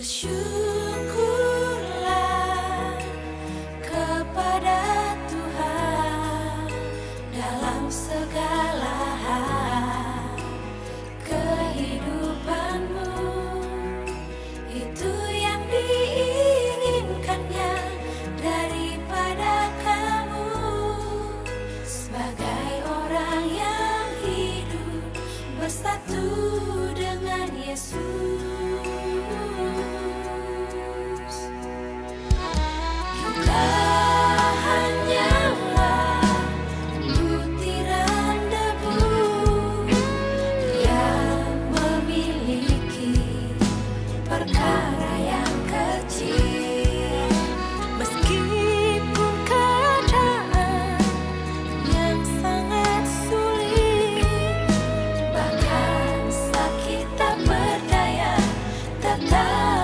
Bersyukurlah kepada Tuhan dalam segala hal kehidupanmu. Itu yang diinginkannya daripada kamu sebagai orang yang hidup bersatu dengan Yesus. Kita hanyalah butiran debu yang memiliki perkara yang kecil. Meskipun keadaan yang sangat sulit, bahkan sakit tak berdaya, tetap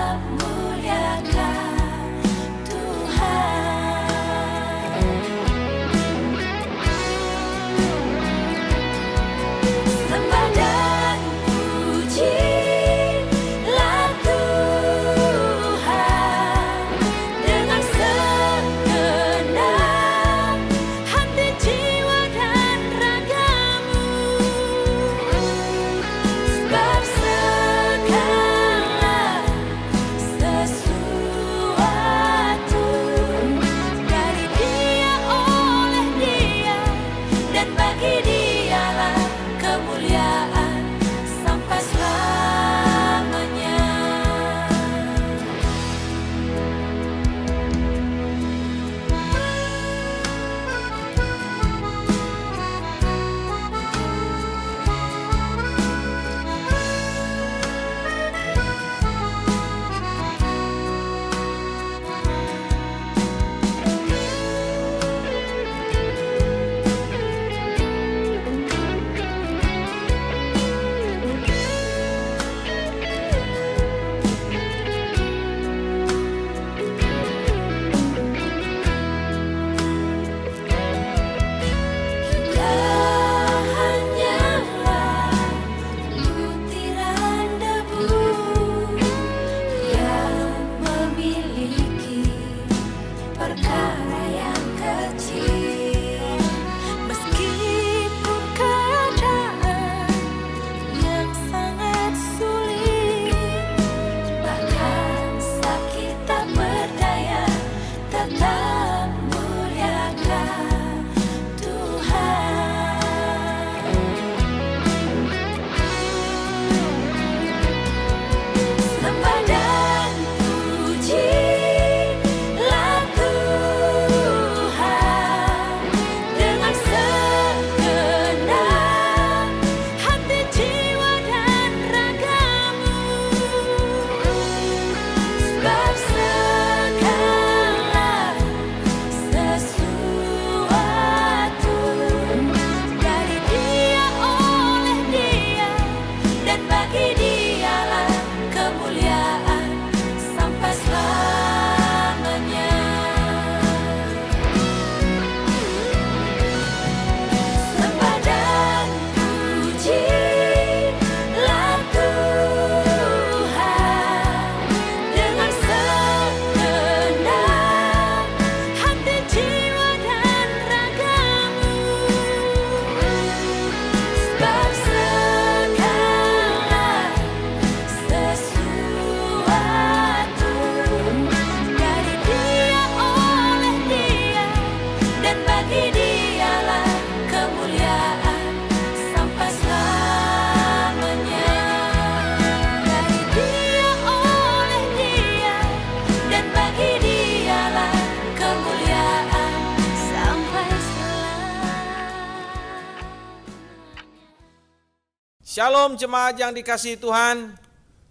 Shalom jemaat yang dikasihi Tuhan.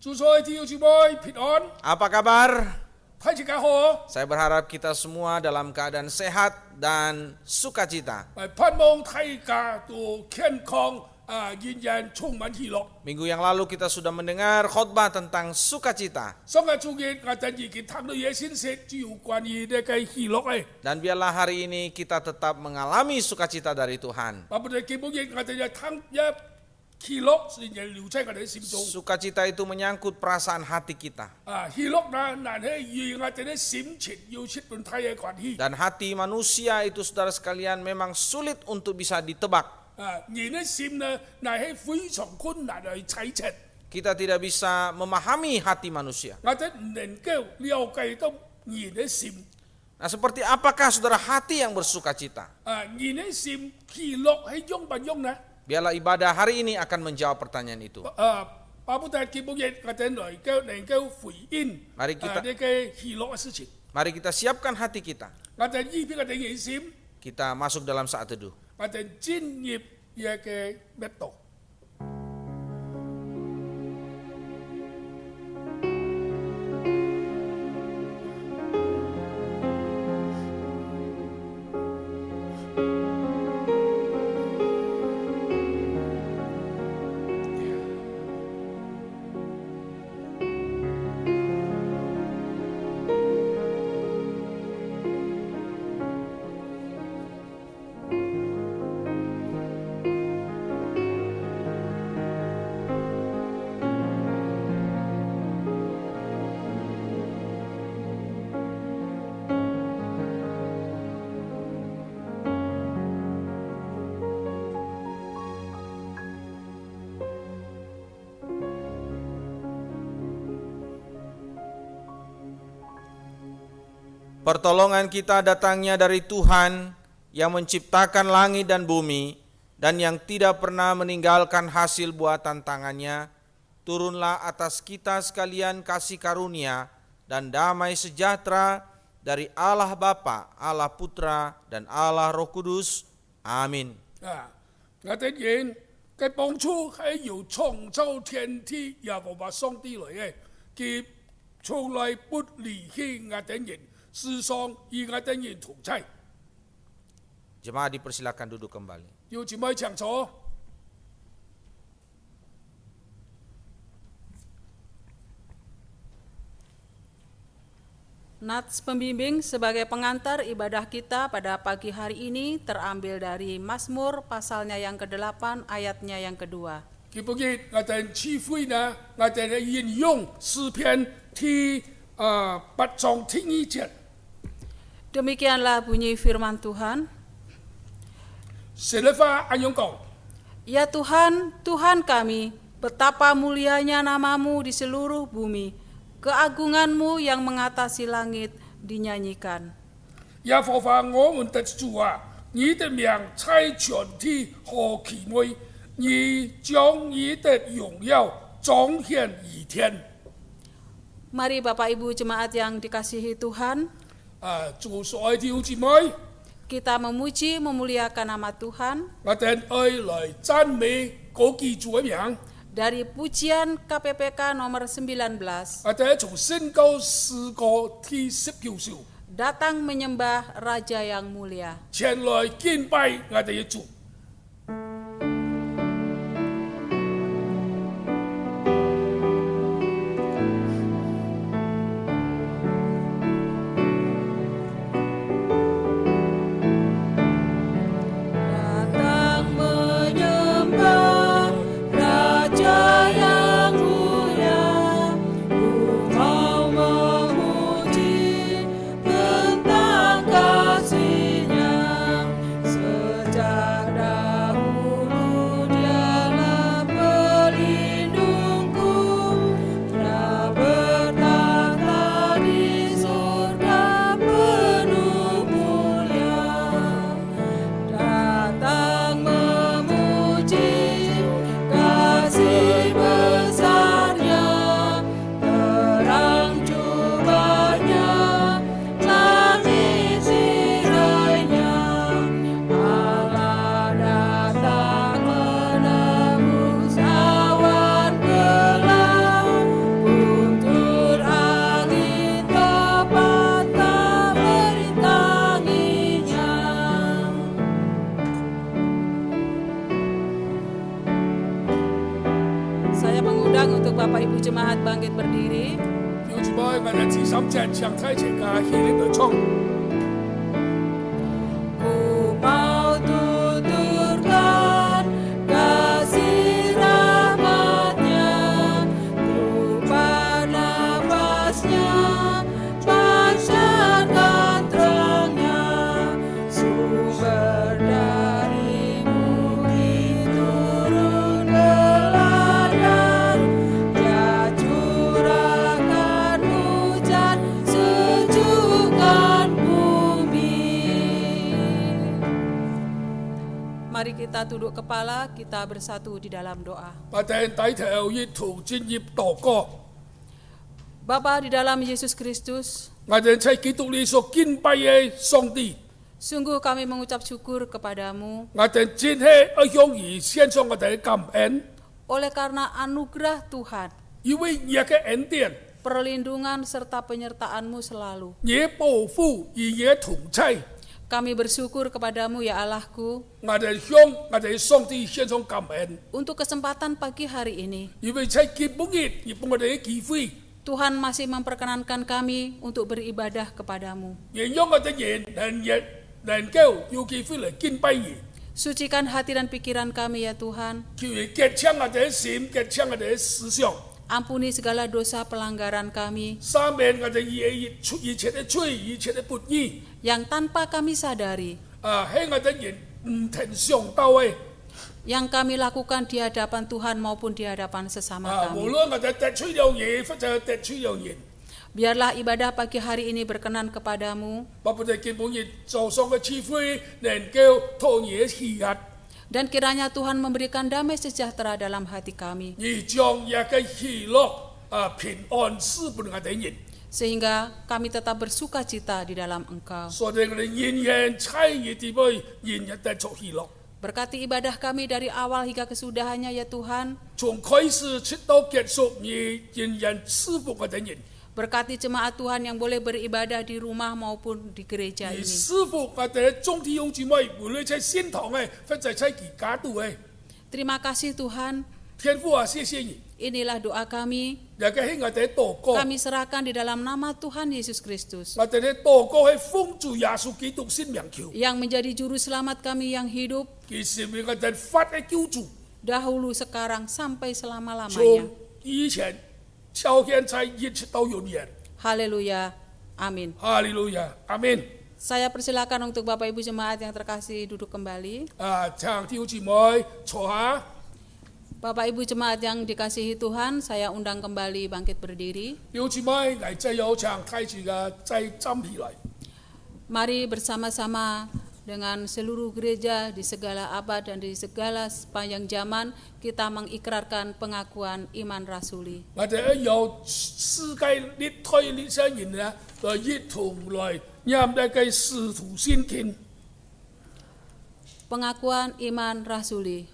主所弟兄姊妹平安， Apa kabar? 大家好。 Saya berharap kita semua dalam keadaan sehat dan sukacita. 盼望大家都健康仍然充滿喜樂。 Minggu yang lalu kita sudah mendengar khotbah tentang sukacita. 上個主日我哋已經談到嘢先識，主要關於呢個喜樂嘅。 Dan biarlah hari ini kita tetap mengalami sukacita dari Tuhan. 我哋基本嘢我哋就談一喜樂，仍然留在我哋心中。 Sukacita itu menyangkut perasaan hati kita. 喜樂呢，難係與我哋嘅心情有切斷太嘅關係。 Dan hati manusia itu saudara sekalian memang sulit untuk bisa ditebak. 人嘅心呢，乃係非常困難去猜測。 Kita tidak bisa memahami hati manusia. 我哋唔能夠了解到人嘅心。 Nah, seperti apakah saudara hati yang bersukacita? 人嘅心喜樂係用不用呢？ Biarlah ibadah hari ini akan menjawab pertanyaan itu. 巴不得基本嘢我哋能夠回應 Mari kita 呢個喜樂嘅事情。 Mari kita siapkan hati kita. 我哋依邊我哋嘅心， Kita masuk dalam saat teduh. 我哋專業嘢嘅密度。 Pertolongan kita datangnya dari Tuhan yang menciptakan langit dan bumi dan yang tidak pernah meninggalkan hasil buatan tangannya. Turunlah atas kita sekalian kasih karunia dan damai sejahtera dari Allah Bapa, Allah Putra, dan Allah Roh Kudus. Amin. 我哋人嘅幫助係由創造天地耶和華上帝來嘅，佢從來不離棄我哋人。 世上與我哋人同在， Jemaat dipersilakan duduk kembali. 要姊妹請坐。 Nats pembimbing sebagai pengantar ibadah kita pada pagi hari ini terambil dari Mazmur pasalnya yang ke-8 ayatnya yang kedua. 基本嘅我哋智慧呢，我哋引用詩篇第8章第1節。 Demikianlah bunyi firman Tuhan. 神的話按樣講， Ya Tuhan, Tuhan kami, betapa mulianya namamu di seluruh bumi. Keagunganmu yang mengatasi langit dinyanyikan. 耶和華我們的主啊，你的名在全地何其美，你將你的榮耀彰顯於天。 Mari Bapak Ibu jemaat yang dikasihi Tuhan, 主所愛弟兄姊妹， kita memuji memuliakan nama Tuhan 我哋愛來讚美嗰記主嘅名。 dari pujian KPPK nomor 19, 我哋從宣告詩歌第19首， datang menyembah Raja yang mulia. 前來敬拜我哋嘅主。 Datang menyembah Raja yang mulia, engkau memuji tentang kasih-Nya sejak undang untuk Bapak Ibu Jemaat bangkit berdiri. 弟兄姊妹，我哋至深只唱睇情嘅獻呢度衝。 Ku mau tuturkan kasih rahmat-Nya, rupa nafas-Nya, pancarkan terang-Nya, sumber dari bumi turun teladan, Dia curahkan hujan, sejukkan bumi. Mari kita tunduk kepala, kita bersatu di dalam doa. 我哋低頭以圖專業禱告， Bapa di dalam Yesus Kristus, 我哋喺基督裏所敬拜嘅上帝， sungguh kami mengucap syukur kepadamu 我哋真係一向而獻上我哋嘅感恩， oleh karena anugerah Tuhan, 因為你嘅恩典、 perlindungan serta penyertaan-Mu selalu. 你嘅保護與你嘅同在， Kami bersyukur kepadamu ya Allahku 我哋向我哋上帝獻上感恩， untuk kesempatan pagi hari ini. 因為喺基本日，而俾我哋嘅機會， Tuhan masih memperkenankan kami untuk beribadah kepadamu. 讓我哋人能夠有機會嚟敬拜你， Sucikan hati dan pikiran kami ya Tuhan. 叫你潔淨我哋嘅心，潔淨我哋嘅思想。 Ampuni segala dosa pelanggaran kami 三面我哋一切嘅罪，一切嘅不義， yang tanpa kami sadari, 喺我哋人唔停想到嘅， yang kami lakukan di hadapan Tuhan maupun di hadapan sesama 無 kami. 論我哋得罪了嘢，或者得罪了人， Biarlah ibadah pagi hari ini berkenan kepadamu, 包括哋基本日早上嘅智慧，能夠拖嘢喜悅， dan kiranya Tuhan memberikan damai sejahtera dalam hati kami, 而將一個喜樂平安賜俾我哋人， sehingga kami tetap bersuka cita di dalam Engkau. 所以我哋人人參與地位，人人得着喜樂。 Berkati ibadah kami dari awal hingga kesudahannya ya Tuhan. 從開始直到結束，你人人賜福我哋人， Berkati jemaat Tuhan yang boleh beribadah di rumah maupun di gereja 而 ini. 賜福我哋眾弟兄姊妹，無論喺聖堂嘅，或者喺其家度嘅， Terima kasih Tuhan. 天父啊，謝謝你， Inilah doa kami. 又嘅喺我哋禱告。 Kami serahkan di dalam nama Tuhan Yesus Kristus, 我哋嘅禱告係奉主耶穌基督聖名求， yang menjadi juru selamat kami yang hidup 佢成為我哋法嘅救主， dahulu, sekarang, sampai 從 selama-lamanya. 以前到現在一直到永遠。 Haleluya. Amin. 哈利路亞，阿門。 Saya persilakan untuk Bapak Ibu Jemaat yang terkasih duduk kembali. 請弟兄姊妹坐下。 Bapak Ibu Jemaat yang dikasihi Tuhan, saya undang kembali bangkit berdiri. 弟兄姊妹，我真有請開始嘅再站起來。 Mari bersama-sama dengan seluruh gereja di segala abad dan di segala sepanjang zaman kita mengikrarkan pengakuan iman rasuli. 我哋由世界歷代歷史人咧，來一同來念呢個使徒信經。 Pengakuan iman rasuli.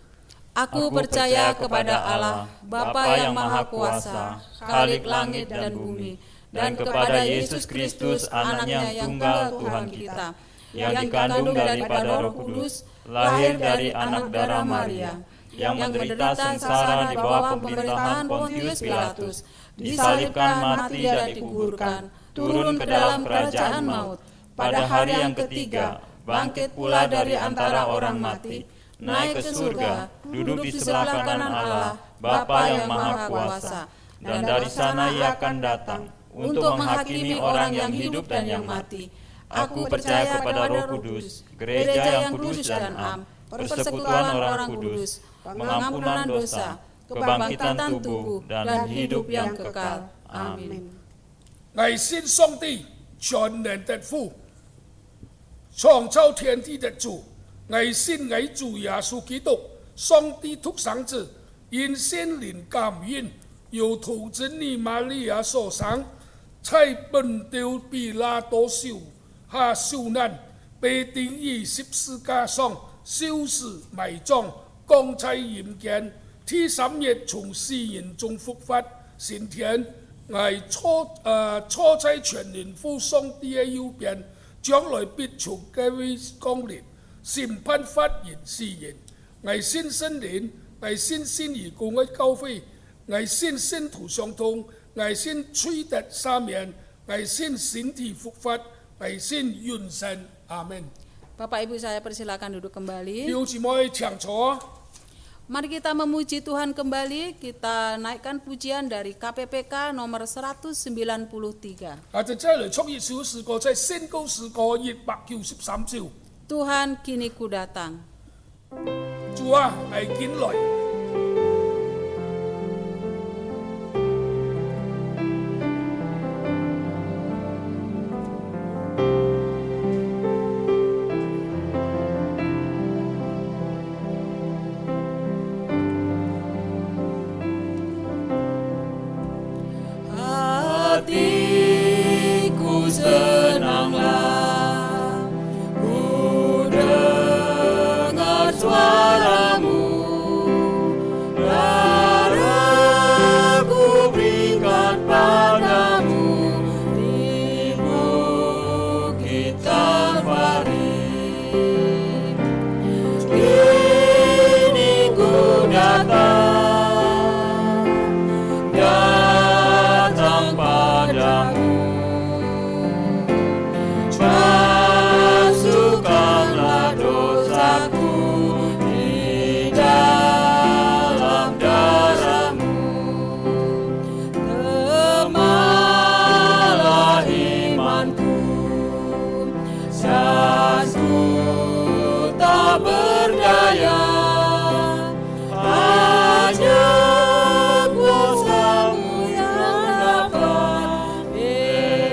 Aku percaya kepada Allah, Bapa yang Maha Kuasa, Khalik langit dan bumi, dan kepada Yesus Kristus, Anaknya yang tunggal Tuhan kita, yang dikandung daripada Roh Kudus, lahir dari anak darah Maria, yang menderita sengsara di bawah pemerintahan Pontius Pilatus, disalibkan, mati dan dikuburkan, turun ke dalam kerajaan maut, pada hari yang ketiga, bangkit pula dari antara orang mati, naik ke surga, duduk di sebelah kanan Allah, Bapa yang Maha Kuasa, dan dari sana Ia akan datang untuk menghakimi orang yang hidup dan yang mati. Aku percaya kepada Roh Kudus, gereja yang kudus dan am, persekutuan orang kudus, pengampunan dosa, kebangkitan tubuh, dan hidup yang kekal. Amin. 我信上帝全能的父，創造天地的主。 我信我主耶穌基督，上帝獨生子，因聖靈感孕，由童真女瑪利亞所生，在本丟比拉多手下受難，被釘於十字架上，受死埋葬，降在陰間，第三日從死人中復活，升天。我坐在全能父上帝嘅右邊，將來必從各位降臨。 審判法人世人，我信聖靈，我信心而共嘅教會，我信身土相通，我信吹得沙面，我信身体复活，我信永生。阿门。 Bapak Ibu saya persilakan duduk kembali. 弟兄姊妹請坐。 Mari kita memuji Tuhan kembali. Kita naikkan pujian dari KPPK nomor 193. 在這裏創業小詩歌，在宣告詩歌193首。 Tuhan kini ku datang. 主啊，係緊來。 Hatiku senanglah, ku dengar suaramu, dan aku berikan padamu di bukit Kalvari. Kini ku datang, datang padamu. Masukkanlah dosaku di dalam darahmu. Temalah imanku, jasku tak berdaya. Hanya kuasa-Mu yang dapat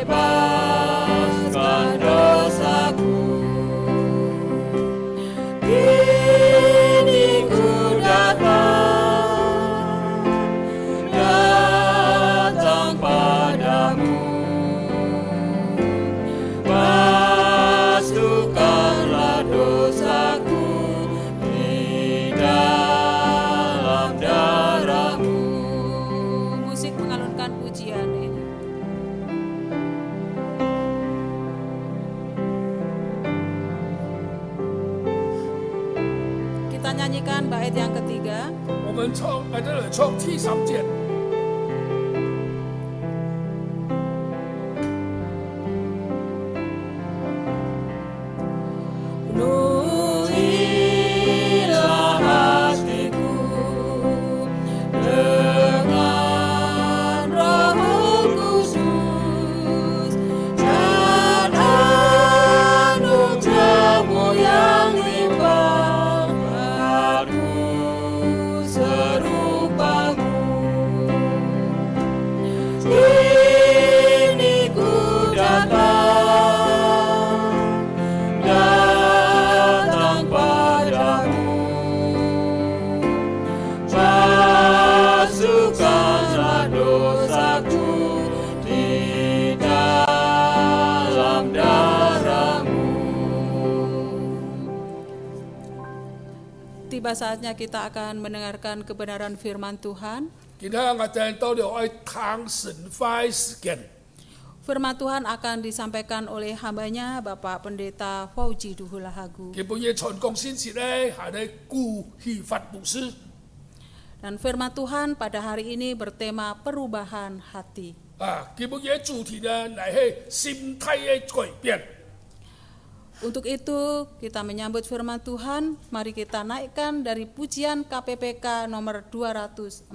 bebaskan dosaku. Kini ku datang, datang padamu. Masukkanlah dosaku di dalam darahmu. Musik mengalunkan pujian ini. Kita nyanyikan bait yang ketiga. 我們在這裏唱第3節。 Penuhilah hatiku dengan Roh Kudus dan anugerah-Mu yang limpah, aku serupa-Mu. Kini ku datang, datang padamu. Masukkanlah dosaku di dalam darahmu. Tiba saatnya kita akan mendengarkan kebenaran firman Tuhan. 今日我哋到了愛談神話嘅時間。 Firman Tuhan akan disampaikan oleh hambanya Bapak Pendeta Fauji Duhulahagu. 基本嘅傳講信息咧係咧古希法牧師。 Dan firman Tuhan pada hari ini bertema perubahan hati. 基本嘅主題咧係係心態嘅改變。 Untuk itu kita menyambut firman Tuhan, mari kita naikkan dari pujian KPPK nomor 204.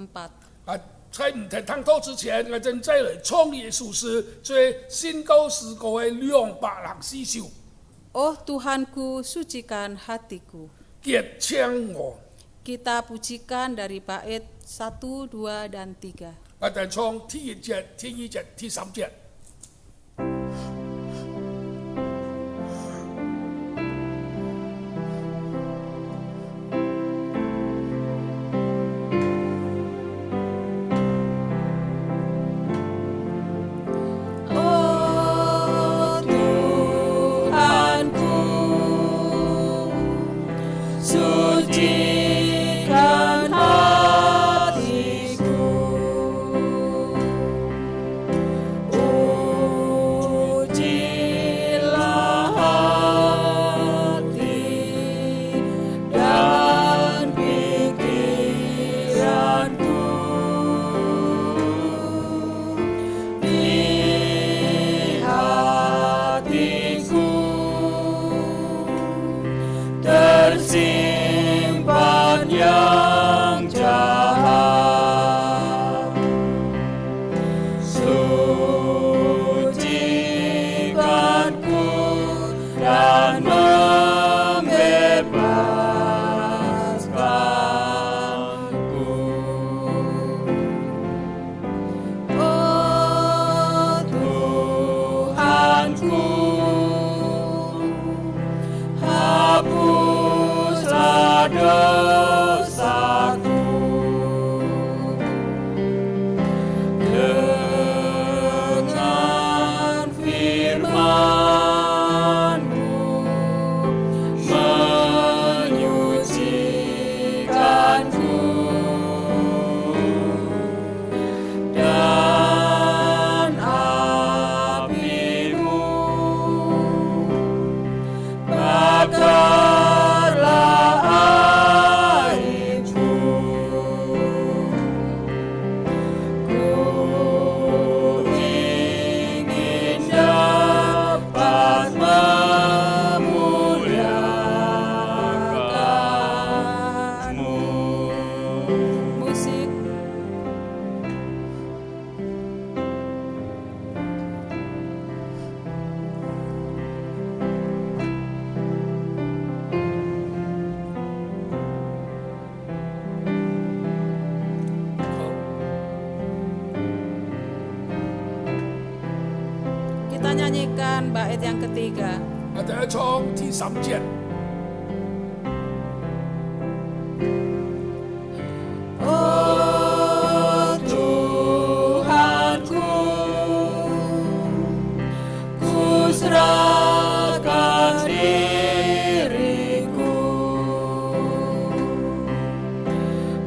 在唔提探討之前，我正在嚟創業屬詩，最宣告詩歌嘅204首， Oh Tuhanku, sucikan hatiku. 結請我。 Kita pujikan dari bait 1, 2, dan 3. 我哋唱第1節、第2節、第3節。 Oh Tuhanku, sucikan hatiku. nyanyikan bait yang ketiga. 我哋一唱第3節。 Oh Tuhanku, ku serahkan diriku,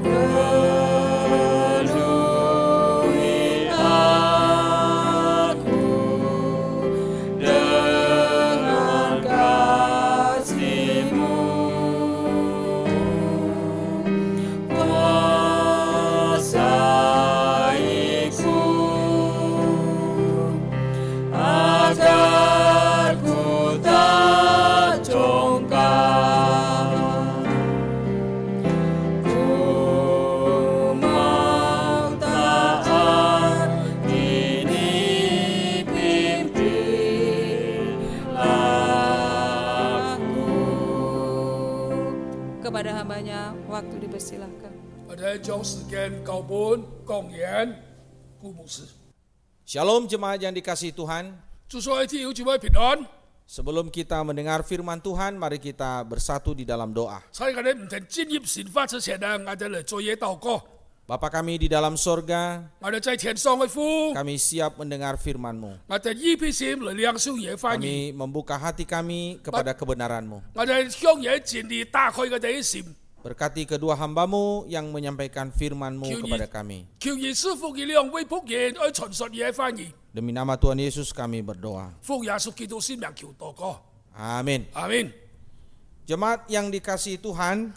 penuhi aku dengan kasih-Mu. Kuasaiku agar ku tak congkak, ku mau taat, kini pimpinlah aku. Kepada hambanya waktu dipersilahkan. 我哋將時間交本講言顧牧師。 Shalom jemaat yang dikasihi Tuhan. 祝所有弟兄姊妹平安。 Sebelum kita mendengar firman Tuhan, mari kita bersatu di dalam doa. 喺我哋唔停進入神法之前呢，我哋嚟做嘢禱告。 Bapa kami di dalam sorga, 我哋在天上嘅父， kami siap mendengar firman-Mu. 我哋依批心嚟領受嘢翻譯， Kami membuka hati kami kepada kebenaran-Mu. 我哋向嘢盡力打開我哋嘅心， Berkati kedua hamba-Mu yang menyampaikan firman-Mu kepada kami. 求耶穌福嘅兩位僕人去傳述嘢翻譯， Demi nama Tuhan Yesus kami berdoa. 奉耶穌基督聖名求禱告， Amin. 阿門。 Jemaat yang dikasihi Tuhan,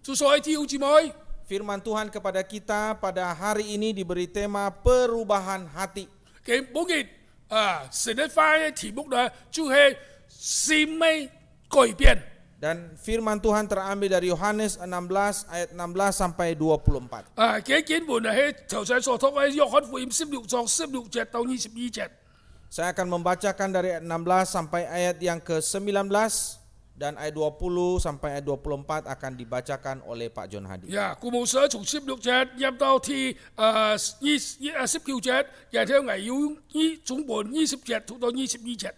祝所有弟兄姊妹， firman Tuhan kepada kita pada hari ini diberi tema perubahan hati. 嘅每日神嘅翻嘅題目呢，就係心嘅改變。 Dan firman Tuhan terambil dari Yohanes 16 ayat 16 sampai 24. 嘅經文係頭先所讀嘅約翰福音16章16節到22節。 Saya akan membacakan dari ayat 16 sampai ayat yang ke-19 dan ayat 20 sampai ayat 24 akan dibacakan oleh Pak John Hadi. 呀，顧牧師從16節入到第19節，然後係要總本20節到22節。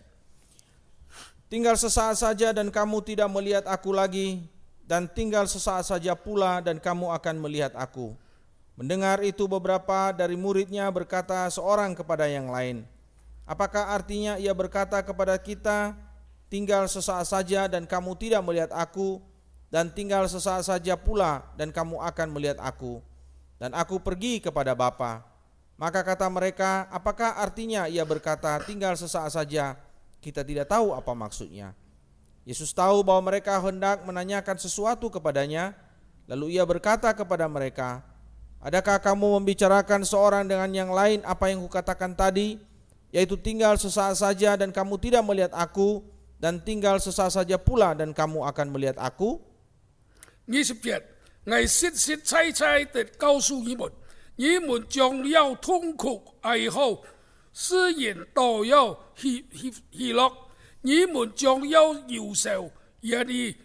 Tinggal sesaat saja dan kamu tidak melihat aku lagi, dan tinggal sesaat saja pula dan kamu akan melihat aku. Mendengar itu beberapa dari muridnya berkata seorang kepada yang lain, apakah artinya ia berkata kepada kita, tinggal sesaat saja dan kamu tidak melihat aku, dan tinggal sesaat saja pula dan kamu akan melihat aku, dan aku pergi kepada Bapa. Maka kata mereka, apakah artinya ia berkata tinggal sesaat saja? Kita tidak tahu apa maksudnya. Yesus tahu bahwa mereka hendak menanyakan sesuatu kepadanya, lalu ia berkata kepada mereka, adakah kamu membicarakan seorang dengan yang lain apa yang kukatakan tadi, yaitu tinggal sesaat saja dan kamu tidak melihat aku, dan tinggal sesaat saja pula dan kamu akan melihat aku? 20節，我實實在在地告訴你們，你們將要痛苦哀號，世人都要喜樂，你們將要憂愁，然而你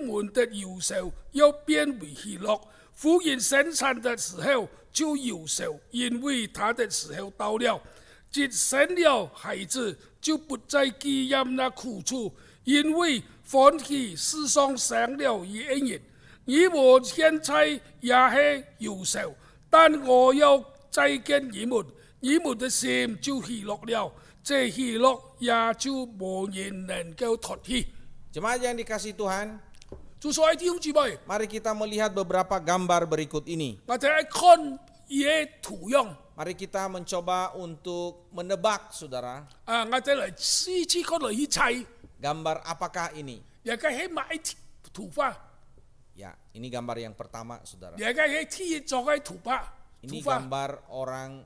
們的憂愁要變為喜樂。婦人生產的時候就憂愁，因為她的時候到了。既生了孩子，就不再記念那苦楚，因為歡喜世上生了一個人。你們現在也是憂愁，但我要再見你們，你們的心就喜樂了，這喜樂也就無人能夠脱去。 Jemaat yang dikasihi Tuhan, 就所以弟兄姊妹， mari kita melihat beberapa gambar berikut ini. 我哋嚟看嘢圖樣， Mari kita mencoba untuk menebak, saudara, 我哋嚟試試看嚟去猜， gambar apakah ini? 而家係買圖畫， Ya, ini gambar yang pertama, saudara. 而家係貼咗嘅圖畫， Ini 圖畫。 gambar orang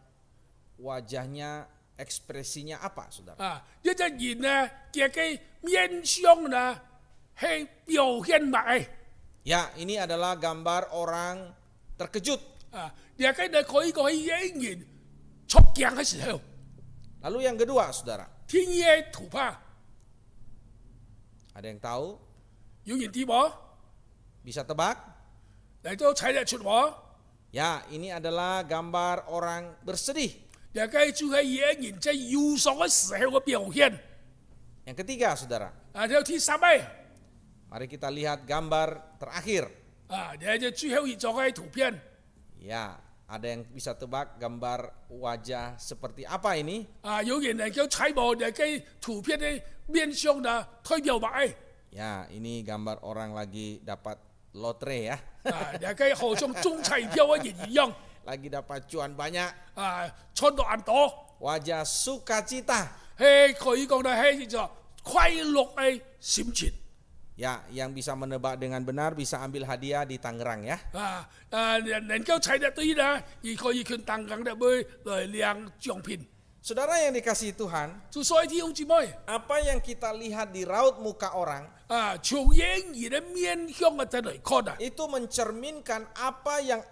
wajahnya, ekspresinya apa, saudara? 一隻人呢，佢嘅面相呢係表現埋， Ya, ini adalah gambar orang terkejut. 而家呢佢個演員出鏡嘅時候， Lalu yang kedua, saudara, 天嘅圖畫， ada yang tahu? 有人知冇？ Bisa tebak? 嚟到睇得出冇？ Ya, ini adalah gambar orang bersedih. 大家就係野人在憂傷嘅時候嘅表現。 Yang ketiga, saudara, 條第三位 mari kita lihat gambar terakhir. 就最後一張嘅圖片。 Ya, ada yang bisa tebak gambar wajah seperti apa ini? 有人能夠猜無大家圖片嘅面相呢，代表乜？ Ya, ini gambar orang lagi dapat lotre ya. 大家好像中彩票嘅人一樣， Lagi dapat cuan banyak. 穿到眼朵， Wajah sukacita. 係可以講咧係叫做快樂嘅心情。 Ya, yang bisa menebak dengan benar bisa ambil hadiah di Tangerang ya. 能夠猜得對呢，而可以去當港咧買來領獎品。 Saudara yang dikasihi Tuhan, 就所以弟兄姊妹， apa yang kita lihat di raut muka orang 從演員嘅面向嘅嚟看啊， itu mencerminkan apa yang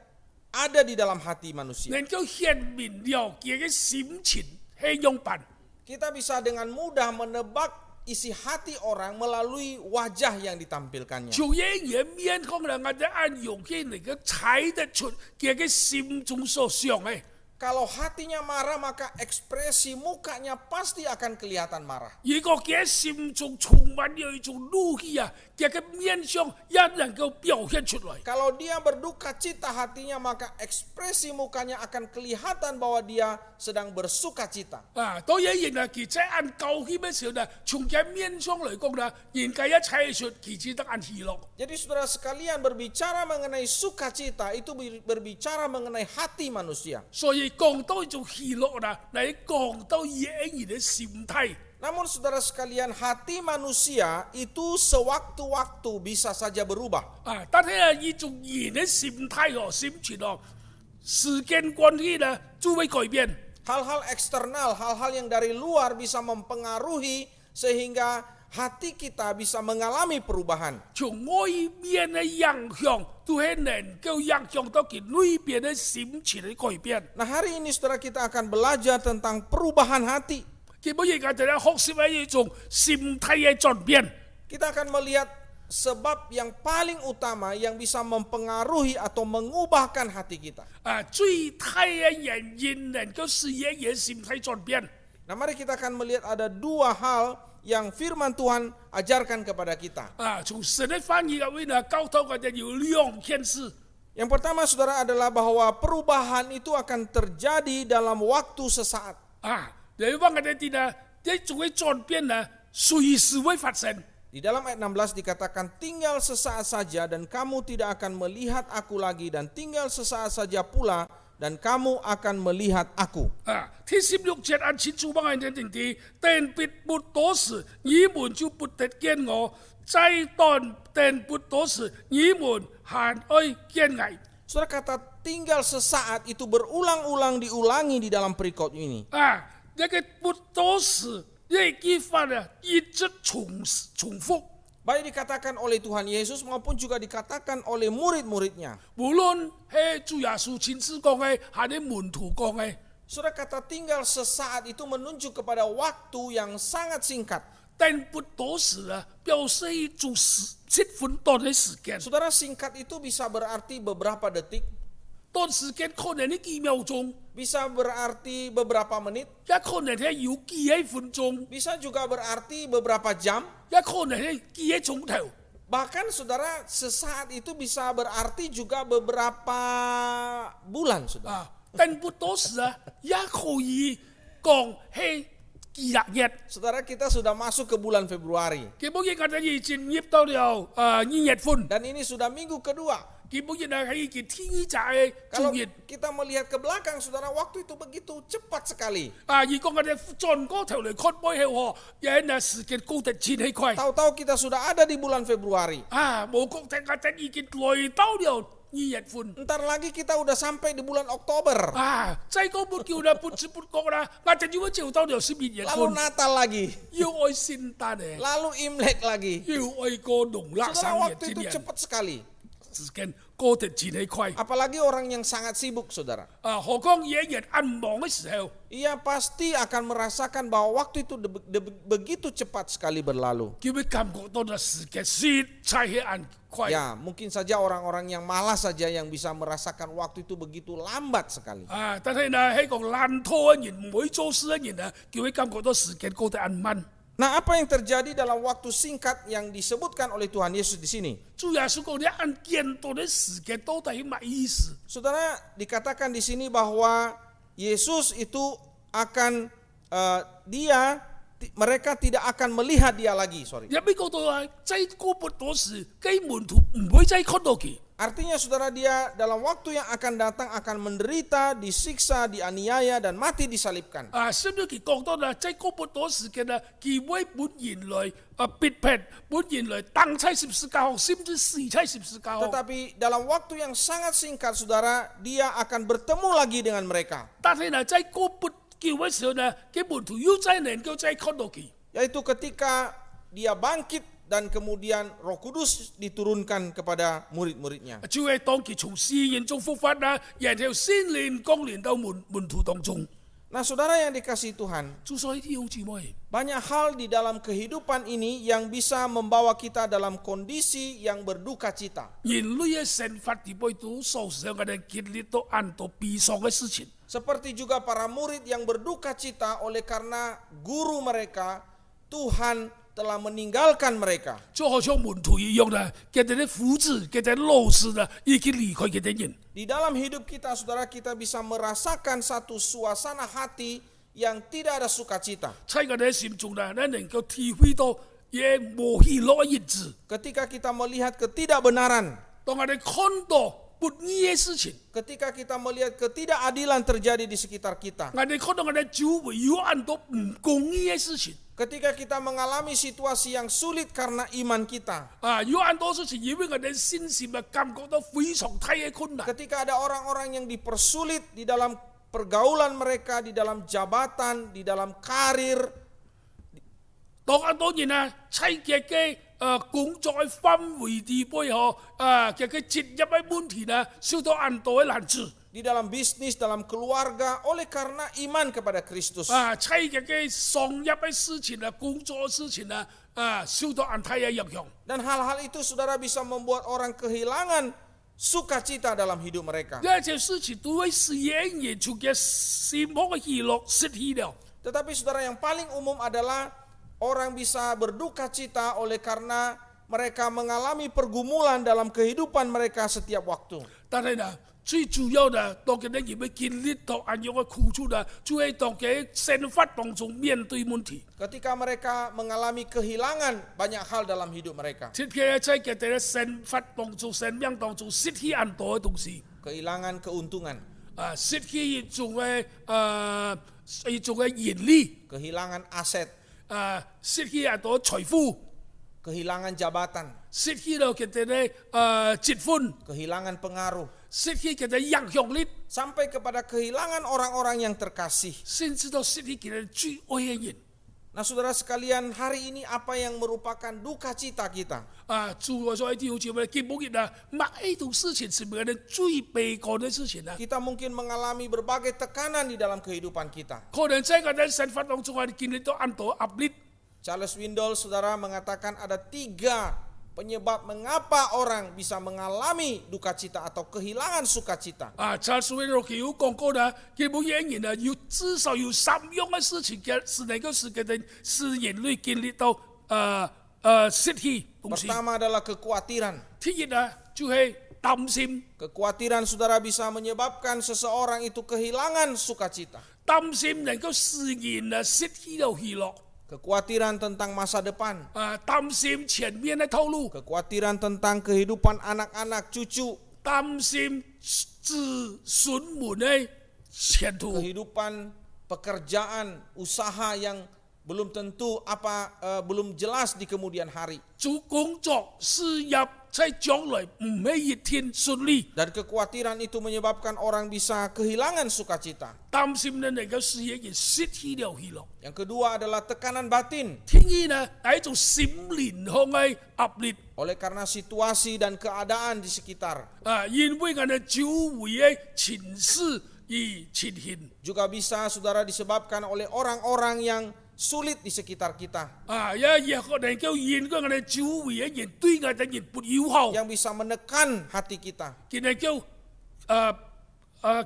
ada di dalam hati manusia. 能夠顯明了佢嘅心情係樣辦。 Kita bisa dengan mudah menebak isi hati orang melalui wajah yang ditampilkannya. 從演員面向咧，我哋按用佢嚟嘅猜得出佢嘅心中所想嘅。 Kalau hatinya marah maka ekspresi mukanya pasti akan kelihatan marah. 如果佢心中充滿了一種怒氣啊，佢嘅面相也能夠表現出來。 Kalau dia berduka cita hatinya maka ekspresi mukanya akan kelihatan bahwa dia sedang bersuka cita. 當然人啊，其實按教氣嘅時候呢，從佢面相嚟講呢，人家一猜出其實得按喜樂。 Jadi saudara sekalian berbicara mengenai sukacita itu berbicara mengenai hati manusia. 所以講到一種喜樂呢，嚟講到演員嘅心態。 Namun saudara sekalian hati manusia itu sewaktu-waktu bisa saja berubah. 但係一種人嘅心態心情時間關係呢就會改變。 Hal-hal eksternal, hal-hal yang dari luar bisa mempengaruhi sehingga hati kita bisa mengalami perubahan. 從外面嘅影響都係能夠影響到佢裏邊嘅心情嘅改變。 Nah hari ini saudara kita akan belajar tentang perubahan hati. 基本上我哋咧學習係一種心態嘅轉變。 Kita akan melihat sebab yang paling utama yang bisa mempengaruhi atau mengubahkan hati kita. 最大嘅原因能夠使人心態轉變。 Nah mari kita akan melihat ada dua hal yang firman Tuhan ajarkan kepada kita. 從神嘅翻譯入面呢，教導我哋有兩件事。 Yang pertama saudara adalah bahwa perubahan itu akan terjadi dalam waktu sesaat. 你話我哋啲呢，一種嘅轉變呢，隨時會發生。 Di dalam ayat 16 dikatakan tinggal sesaat saja dan kamu tidak akan melihat aku lagi dan tinggal sesaat saja pula dan kamu akan melihat aku. 第16節按清楚幫我哋定啲，但必不多時，你們就不得見我；再但不多時，你們還愛見我。 Saudara kata tinggal sesaat itu berulang-ulang diulangi di dalam perikop ini. 呢個不多時呢句話呢，一直重複。 Baik dikatakan oleh Tuhan Yesus maupun juga dikatakan oleh murid-muridnya. 無論係主耶穌親自講嘅，係啲門徒講嘅。 Saudara kata tinggal sesaat itu menunjuk kepada waktu yang sangat singkat. 但不多時啊，表示一種7分短嘅時間。 Saudara singkat itu bisa berarti beberapa detik, 短時間可能係幾秒鐘， bisa berarti beberapa menit, 也可能係有幾分鐘， bisa juga berarti beberapa jam. 也可能係幾鐘頭。 Bahkan saudara sesaat itu bisa berarti juga beberapa bulan saudara. 但不多時啊，也可以講係幾日。 Saudara kita sudah masuk ke bulan Februari 基本上我哋已經入到了2月份， dan ini sudah minggu kedua. 基本上係已經天仔嘅 Kalau 2月。 kita melihat ke belakang saudara waktu itu begitu cepat sekali. 如果我哋轉過頭嚟看背後，有呢時間過得真係快。 Tahu-tahu kita sudah ada di bulan Februari. 冇覺得我哋已經來到了2月份。 Ntar lagi kita udah sampai di bulan Oktober. 再過不久啦，不知不覺啦，我哋就會走到了12月 Lalu 份。 Natal lagi. 要愛聖誕嘅， Lalu Imlek lagi. 要愛過農曆 Saudara 3月 waktu 之 itu 年。 cepat sekali. 時間過得真係快。 Apalagi orang yang sangat sibuk, saudara. 何況夜日暗忙嘅時候， Ia pasti akan merasakan bahwa waktu itu begitu cepat sekali berlalu. 叫佢感覺到嘅時間實在係暗快。 Ya, mungkin saja orang-orang yang malas saja yang bisa merasakan waktu itu begitu lambat sekali. 但係呢，喺個懶惰嘅人、唔會做事嘅人啊，叫佢感覺到時間過得暗慢。 Nah, apa yang terjadi dalam waktu singkat yang disebutkan oleh Tuhan Yesus di sini? 主要是講你按見到嘅時間到底乜意思？ Saudara, dikatakan di sini bahwa Yesus itu akan mereka tidak akan melihat dia lagi, sorry. 入邊講到啊，在過不多時，基門徒唔會再看到佢。 Artinya saudara, dia dalam waktu yang akan datang akan menderita, disiksa, dianiaya dan mati disalibkan. 甚至佢講到啦，在過不多時間啊，佢會本人類逼迫，本人類當差十字架上，甚至死在十字架上。 Tetapi dalam waktu yang sangat singkat, saudara, dia akan bertemu lagi dengan mereka. 但係呢，在過不久嘅時候呢，佢門徒又再能夠再看到佢。 Yaitu ketika dia bangkit dan kemudian Roh Kudus diturunkan kepada murid-muridnya. 就係當佢從死人中復活啦，然後聖靈降臨到門徒當中。 Nah, saudara yang dikasihi Tuhan, 主所以弟兄姊妹， banyak hal di dalam kehidupan ini yang bisa membawa kita dalam kondisi yang berduka cita. 人類嘅神法地位都受上嘅人經歷到很多悲傷嘅事情。 Seperti juga para murid yang berduka cita oleh karena guru mereka, Tuhan telah meninggalkan mereka. 就好像門徒一樣啦，佢哋嘅父子、佢哋嘅老師啦，已經離開佢哋人。 Di dalam hidup kita, saudara, kita bisa merasakan satu suasana hati yang tidak ada sukacita. 在我哋嘅心中啦，咱能夠體會到也無喜樂嘅日子。 Ketika kita melihat ketidakbenaran, 當我哋看到不義嘅事情， ketika kita melihat ketidakadilan terjadi di sekitar kita, 我哋看到我哋周圍有很多唔公義嘅事情。 ketika kita mengalami situasi yang sulit karena iman kita, 有很多事情因為我哋心心啊感覺到非常太嘅困難。 ketika ada orang-orang yang dipersulit di dalam pergaulan mereka, di dalam jabatan, di dalam karir, 當很多人啊，在佢嘅工作嘅範圍地背後，佢嘅職業嘅問題啊，受到很多嘅難處。 di dalam bisnis, dalam keluarga, oleh karena iman kepada Kristus. 在佢嘅商業嘅事情啊，工作嘅事情啊，受到很大嘅影響。 Dan hal-hal itu, saudara, bisa membuat orang kehilangan sukacita dalam hidup mereka. 呢件事情都會使人從嘅心中嘅喜樂失去了。 Tetapi saudara, yang paling umum adalah orang bisa berduka cita oleh karena mereka mengalami pergumulan dalam kehidupan mereka setiap waktu. 但係呢，最主要的，當佢哋要經歷到咁樣嘅苦楚呢，就係當佢生活當中面對問題。 Ketika mereka mengalami kehilangan banyak hal dalam hidup mereka. 即係在佢哋嘅生活當中、生命當中失去很多嘅東西。 Kehilangan keuntungan, 失去一種嘅權利， kehilangan aset, 失去很多財富， kehilangan jabatan, 失去咗佢哋嘅積分， kehilangan pengaruh, 失去佢哋影響力， sampai kepada kehilangan orang-orang yang terkasih. 甚至到失去佢哋最愛嘅人。 Nah, saudara sekalian, hari ini apa yang merupakan duka cita kita? 主我所以弟兄姊妹，基本嘅啊，乜一種事情是每個人最悲觀嘅事情啊。 Kita mungkin mengalami berbagai tekanan di dalam kehidupan kita. 可能在我哋生活當中，我哋經歷到很多壓力。 Charles Swindoll, saudara, mengatakan ada 3 penyebab mengapa orang bisa mengalami duka cita atau kehilangan sukacita. 查所以佢有講過啦，基本人啊，要至少有3樣嘅事情嘅，是能夠使佢哋使人類經歷到失去東西。 Pertama adalah kekhawatiran. 第一啊，就係擔心， Kekhawatiran, saudara, bisa menyebabkan seseorang itu kehilangan sukacita. 擔心能夠使人啊失去到喜樂。 Kekhawatiran tentang masa depan. 擔心前面嘅道路， Kekhawatiran tentang kehidupan anak-anak, cucu. 擔心子孫們嘅前途， Kehidupan pekerjaan, usaha yang belum tentu belum jelas di kemudian hari. 做工作事業在將來唔係一天順利， Dan kekhawatiran itu menyebabkan orang bisa kehilangan sukacita. 擔心你能夠事業而失去了喜樂。 Yang kedua adalah tekanan batin. 天意呢係一種心靈上嘅壓力 Oleh karena situasi dan keadaan di sekitar. 因為我哋周圍嘅情勢而情形 Juga bisa saudara disebabkan oleh orang-orang yang sulit di sekitar kita. 也可能夠因為我哋周圍嘅人對我哋人不友好， Yang bisa menekan hati kita. 佢哋叫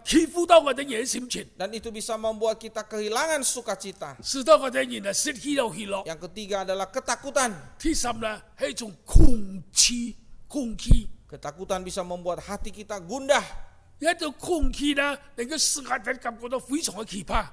欺負到我哋人嘅心情， Dan itu bisa membuat kita kehilangan sukacita. 使到我哋人啊失去了喜樂。 Yang ketiga adalah ketakutan. 第三呢係一種恐懼， Ketakutan bisa membuat hati kita gundah. 一種恐懼呢能夠使我哋感覺到非常嘅期盼，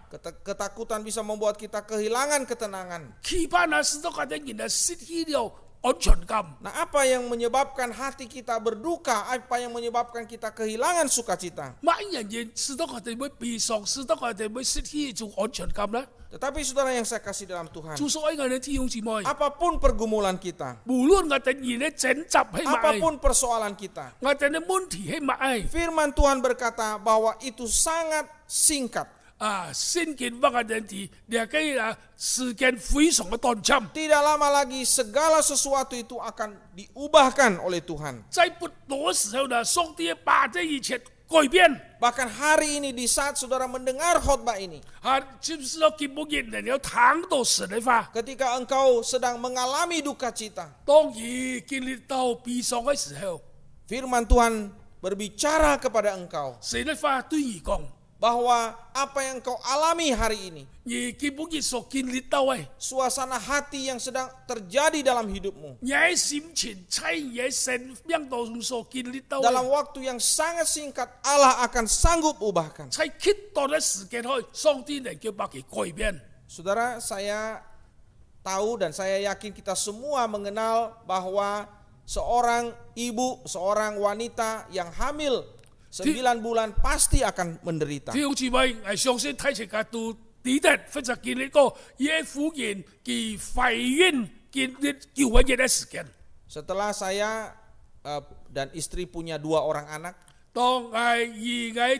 Ketakutan bisa membuat kita kehilangan ketenangan. 期盼呢使到我哋人啊失去了安全感。 Nah, apa yang menyebabkan hati kita berduka? Apa yang menyebabkan kita kehilangan sukacita? 乜嘢使到我哋會悲傷，使到我哋會失去一種安全感呢？ Tetapi saudara yang saya kasih dalam Tuhan, 就所以我哋弟兄姊妹， apapun pergumulan kita, 無論我哋人嘅掙扎係乜嘢， apapun persoalan kita, 我哋嘅問題係乜嘢， firman Tuhan berkata bahwa itu sangat singkat. 聖經話我哋啲呢個時間非常嘅短暫， Tidak lama lagi segala sesuatu itu akan diubahkan oleh Tuhan. 在不多時候呢，上帝把這一切改變。 Bahkan hari ini di saat saudara mendengar khotbah ini, 就是要見冇人能夠聽到神嘅話， ketika engkau sedang mengalami duka cita, 當然經歷到悲傷嘅時候， firman Tuhan berbicara kepada engkau 神嘅話對你講， bahwa apa yang engkau alami hari ini, 而見冇人所經歷到嘅， suasana hati yang sedang terjadi dalam hidupmu, 你嘅心情在你嘅生命當中所經歷到 dalam 嘅， waktu yang sangat singkat Allah akan sanggup ubahkan. 在極短嘅時間內，上帝能夠把佢改變。 Saudara, saya tahu dan saya yakin kita semua mengenal bahwa seorang ibu, seorang wanita yang hamil 9 bulan pasti akan menderita. 弟兄姊妹，我相信睇成個都記得，或者經歷過耶夫人佢懷孕經歷9個月嘅時間。 Setelah saya dan istri punya 2 orang anak, 當我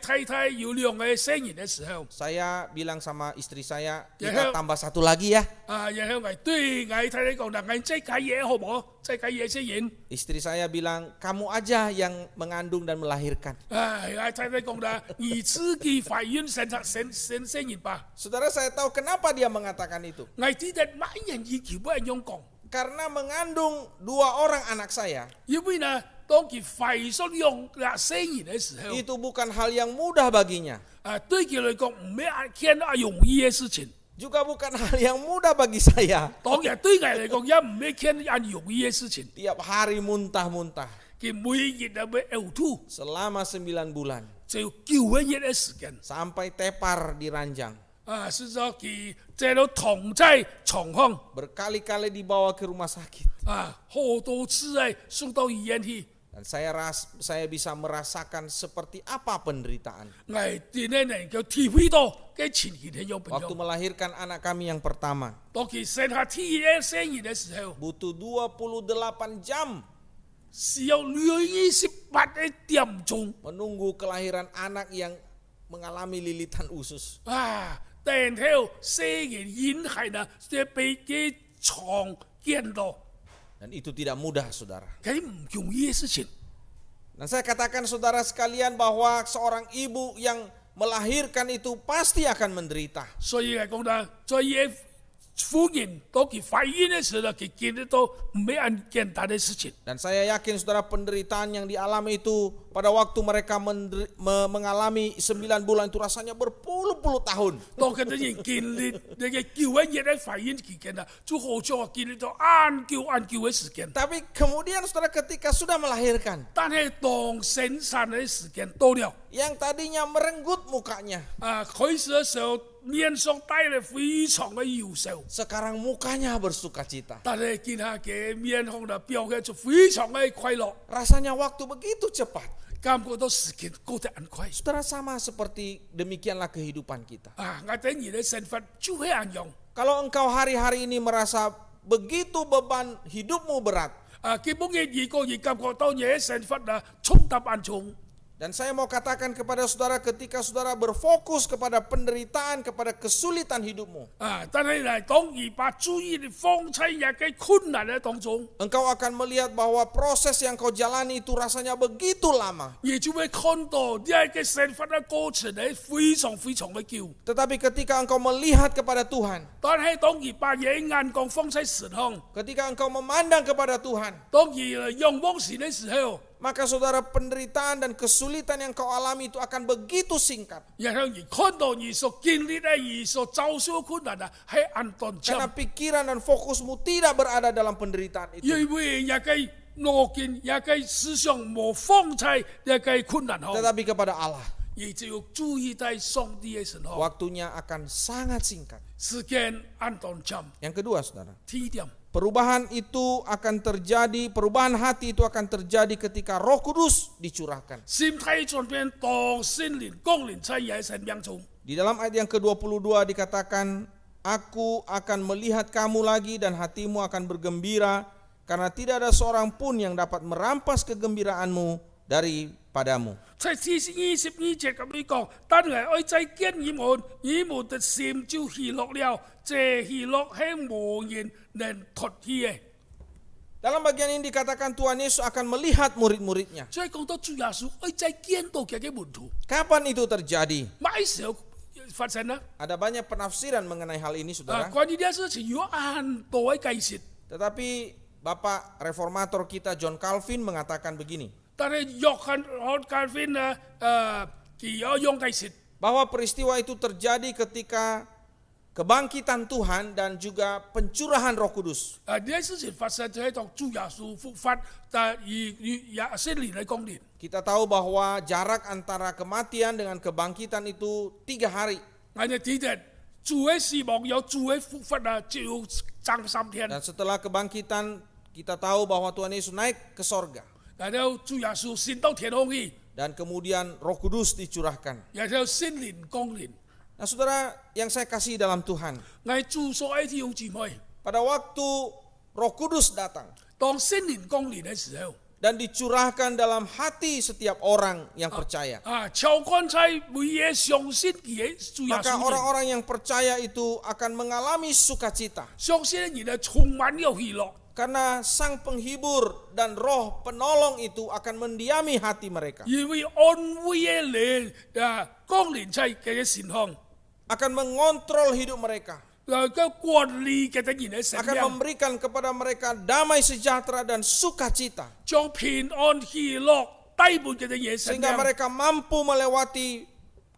太太有2個生日嘅時候， saya bilang sama istri saya, Ya, kita tambah 1 lagi ya. 然後我對我太太講啦，我再解嘢好唔好？再解嘢先贏。 Istri saya bilang, kamu aja yang mengandung dan melahirkan. 我太太講啦，你自己懷孕生日吧。 Saudara, saya tahu kenapa dia mengatakan itu. 我記得乜人以橋不人樣講， Karena mengandung 2 orang anak saya, 因為呢，當佢懷上2個生日嘅時候， itu bukan hal yang mudah baginya. 對佢嚟講唔係一件容易嘅事情。 Juga bukan hal yang mudah bagi saya. 當然對我嚟講也唔係一件容易嘅事情。 Tiap hari muntah-muntah 佢每日都會嘔吐， selama 9 bulan 就9個月嘅時間。 sampai tepar di ranjang. 是咗佢在度躺在床上， Berkali-kali dibawa ke rumah sakit. 好多次送到醫院去。 Dan saya bisa merasakan seperti apa penderitaan. 我哋呢能夠體會到嘅情形係樣唔 Waktu 樣。 melahirkan anak kami yang pertama, 當佢生下第一個生日嘅時候， butuh 28 jam 是有28點鐘。 menunggu kelahiran anak yang mengalami lilitan usus. 然後生日嬰孩呢就被佢床見到， Dan itu tidak mudah, saudara. 佢唔容易嘅事情。 Dan saya katakan saudara sekalian bahwa seorang ibu yang melahirkan itu pasti akan menderita. 所以嚟講啦，在耶夫人當佢懷孕嘅時候，佢見得到唔係一件大嘅事情。 Dan saya yakin saudara penderitaan yang dialami itu pada waktu mereka mengalami 9 bulan itu rasanya berpuluh-puluh tahun. 當佢哋人經歷你嘅9個月嘅懷孕期間啦，就好像經歷咗按叫嘅時間。 Tapi kemudian saudara ketika sudah melahirkan, 但係當生產嘅時間到了， yang tadinya merenggut mukanya, 開始嘅時候面上帶嚟非常嘅憂愁， sekarang mukanya bersuka cita. 但係見下佢面上啦表現出非常嘅快樂， Rasanya waktu begitu cepat. 感覺到時間過得很快。 Saudara, sama seperti demikianlah kehidupan kita. 我哋人嘅生活就係一樣。 Kalau engkau hari-hari ini merasa begitu beban hidupmu berat, 基本嘅二個而感覺到嘢成佛衝突暗重。 Dan saya mau katakan kepada saudara ketika saudara berfokus kepada penderitaan, kepada kesulitan hidupmu, 但係嚟當而把注意力放喺日嘅困難嘅當中， engkau akan melihat bahwa proses yang kau jalani itu rasanya begitu lama. 而就會看到日嘅成佛嘅過程係非常非常嘅久。 Tetapi ketika engkau melihat kepada Tuhan, 但係當而把嘢眼光放喺神上， ketika engkau memandang kepada Tuhan, 當而仰望神嘅時候， maka saudara penderitaan dan kesulitan yang kau alami itu akan begitu singkat. 然後而看到而所經歷嘅而所遭受困難係很短 Karena 暫， pikiran dan fokusmu tidak berada dalam penderitaan itu. 因為日嘅腦筋、日嘅思想冇放喺日嘅困難上， Tetapi kepada Allah, 而就要注意喺上帝嘅身上， waktunya akan sangat singkat. 時間很短暫， Yang kedua saudara, 體點。 perubahan itu akan terjadi, perubahan hati itu akan terjadi ketika Roh Kudus dicurahkan. 心態轉變當聖靈降臨在人生命中。 Di dalam ayat yang ke-22 dikatakan, Aku akan melihat kamu lagi dan hatimu akan bergembira, karena tidak ada seorang pun yang dapat merampas kegembiraanmu daripadamu. 在第22節咁樣講，但係愛再見你們的心就喜樂了，這喜樂係無人能脱去嘅。 Dalam bagian ini dikatakan Tuhan Yesus akan melihat murid-muridnya. 所以講到主耶穌愛再見到佢嘅門徒， Kapan itu terjadi? 乜時候發生呢？ Ada banyak penafsiran mengenai hal ini saudara. 關於呢一事情有很多嘅解釋， Tetapi Bapak Reformator kita John Calvin mengatakan begini, 但係約翰calvin佢有用解釋， bahwa peristiwa itu terjadi ketika kebangkitan Tuhan dan juga pencurahan Roh Kudus. 呢一事情發生就係當主耶穌復活，但而聖靈嚟降臨。 Kita tahu bahwa jarak antara kematian dengan kebangkitan itu 3 hari. 我哋知道主嘅死亡有主嘅復活就要爭3天。 Dan setelah kebangkitan kita tahu bahwa Tuhan Yesus naik ke sorga. 然後主耶穌升到天空去， Dan kemudian Roh Kudus dicurahkan. 然後聖靈降臨。 Nah saudara yang saya kasih dalam Tuhan, 我主所愛弟兄姊妹， pada waktu Roh Kudus datang 當聖靈降臨嘅時候， dan dicurahkan dalam hati setiap orang yang percaya, 超過在每夜相信嘅主耶 maka 穌人， orang-orang yang percaya itu akan mengalami sukacita. 相信嘅人充滿了喜樂， Karena sang penghibur dan roh penolong itu akan mendiami hati mereka. 因為安慰嘅靈降臨在佢嘅身上， Akan mengontrol hidup mereka. 個管理佢哋人嘅生 Akan 命， memberikan kepada mereka damai sejahtera dan sukacita. 將平安喜樂帶滿佢哋人嘅生 Sehingga 命， mereka mampu melewati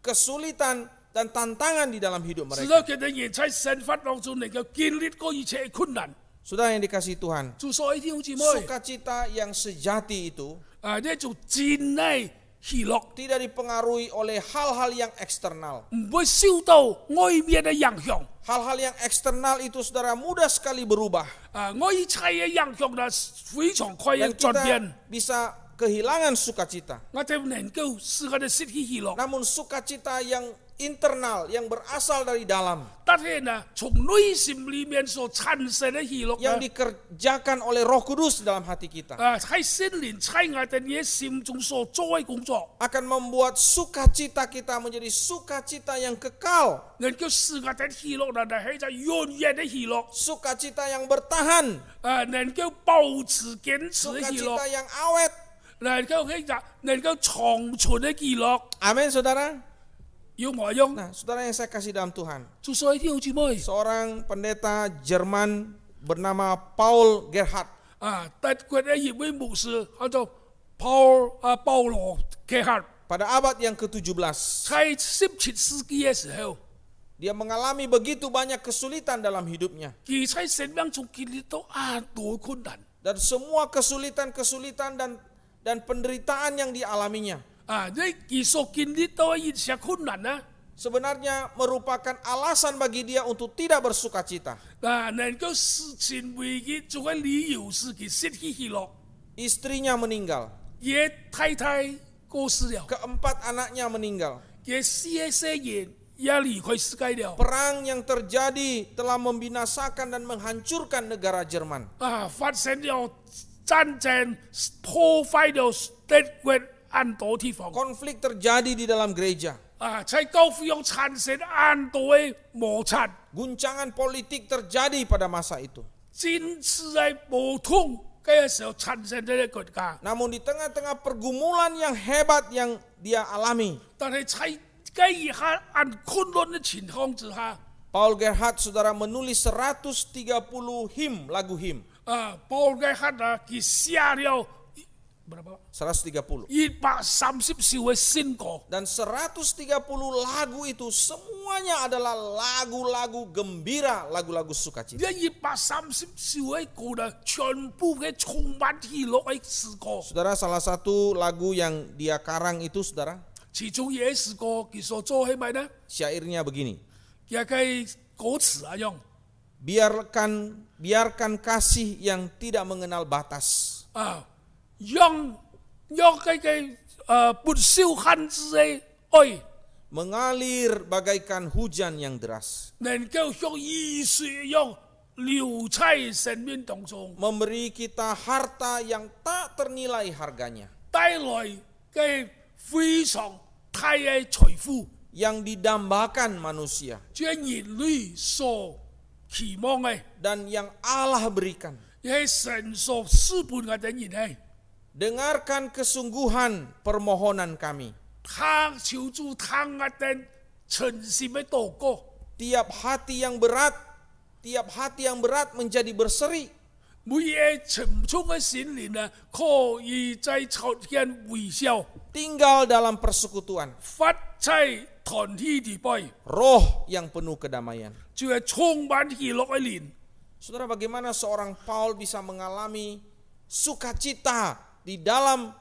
kesulitan dan tantangan di dalam hidup 使 mereka. 到佢哋人在生活當中能夠經歷過一切困難。 Saudara yang dikasihi Tuhan, 主所愛弟兄姊妹， sukacita yang sejati itu 呢種真嘅喜樂。 tidak dipengaruhi oleh hal-hal yang eksternal. 唔會受到外面嘅影響。 Hal-hal yang eksternal itu saudara mudah sekali berubah. 外在嘅影響呢非常快 Dan 嘅轉 kita 變， bisa kehilangan sukacita. 我哋能夠使我哋失去喜樂。 Namun sukacita yang internal, yang berasal dari dalam, 但係呢，從內心裡面所產生嘅喜樂 yang 呢， dikerjakan oleh Roh Kudus dalam hati kita, 喺聖靈在我哋嘅心中所做嘅工作， akan membuat sukacita kita menjadi sukacita yang kekal, 能夠使我哋喜樂呢係在永遠嘅喜樂， sukacita yang bertahan, 能夠保持堅持嘅喜樂， sukacita yang awet. 能夠長存嘅喜樂。 Amin saudara. 要我用 Nah saudara yang saya kasih dalam Tuhan, 主所愛弟兄姊妹。 seorang pendeta Jerman bernama Paul Gerhardt, 德國嘅一位牧師叫做保羅傑克， pada abad yang ke-17, 喺17世紀嘅時候， dia mengalami begitu banyak kesulitan dalam hidupnya. 佢喺生命中經歷到很多困難。 Dan semua kesulitan-kesulitan dan penderitaan yang dialaminya 佢所經歷到嘅一些困難呢， sebenarnya merupakan alasan bagi dia untuk tidak bersukacita. 能夠成為佢做嘅理由是佢失去喜樂。 Istrinya meninggal, 佢太太過世了， keempat anaknya meninggal. 佢4世人也離開世界了。 Perang yang terjadi telah membinasakan dan menghancurkan negara Jerman. 發生了战争破坏了德国很多地方。 Konflik terjadi di dalam gereja. 在教会中产生很多的摩擦， Guncangan politik terjadi pada masa itu. 政治的不同嘅时候产生这个国家。 Namun di tengah-tengah pergumulan yang hebat yang dia alami, 但係在這一下很困難的情況之下， Paul Gerhardt saudara menulis 130 him, lagu him. 保嘅克佢寫了berapa? 130. 130首嘅新歌。 Dan 130 lagu itu semuanya adalah lagu-lagu gembira, lagu-lagu sukacita. 呢130首嘅歌呢，全部嘅充滿喜樂嘅詩歌。 Saudara, salah satu lagu yang dia karang itu, saudara, 其中有一首歌佢所做係咪呢？ syairnya begini. 佢嘅歌詞啊樣 Biarkan kasih yang tidak mengenal batas. 讓佢不受限制嘅愛， Mengalir bagaikan hujan yang deras. 能夠像雨水一樣流在生命當中， Memberi kita harta yang tak ternilai harganya. 帶來嘅非常大嘅財富， Yang didambakan manusia. 這係人類所期望嘅， Dan yang Allah berikan. 亦係神所賜本嘅人係。 Dengarkan kesungguhan permohonan kami. 他求助他嘅誠心嘅禱告， Tiap hati yang berat menjadi berseri. 每一個沉重嘅心靈啊，可以在朝天微笑， Tinggal dalam persekutuan. 發在團體地背， Roh yang penuh kedamaian. 就係充滿喜樂嘅靈。 Saudara, bagaimana seorang Paul bisa mengalami sukacita di dalam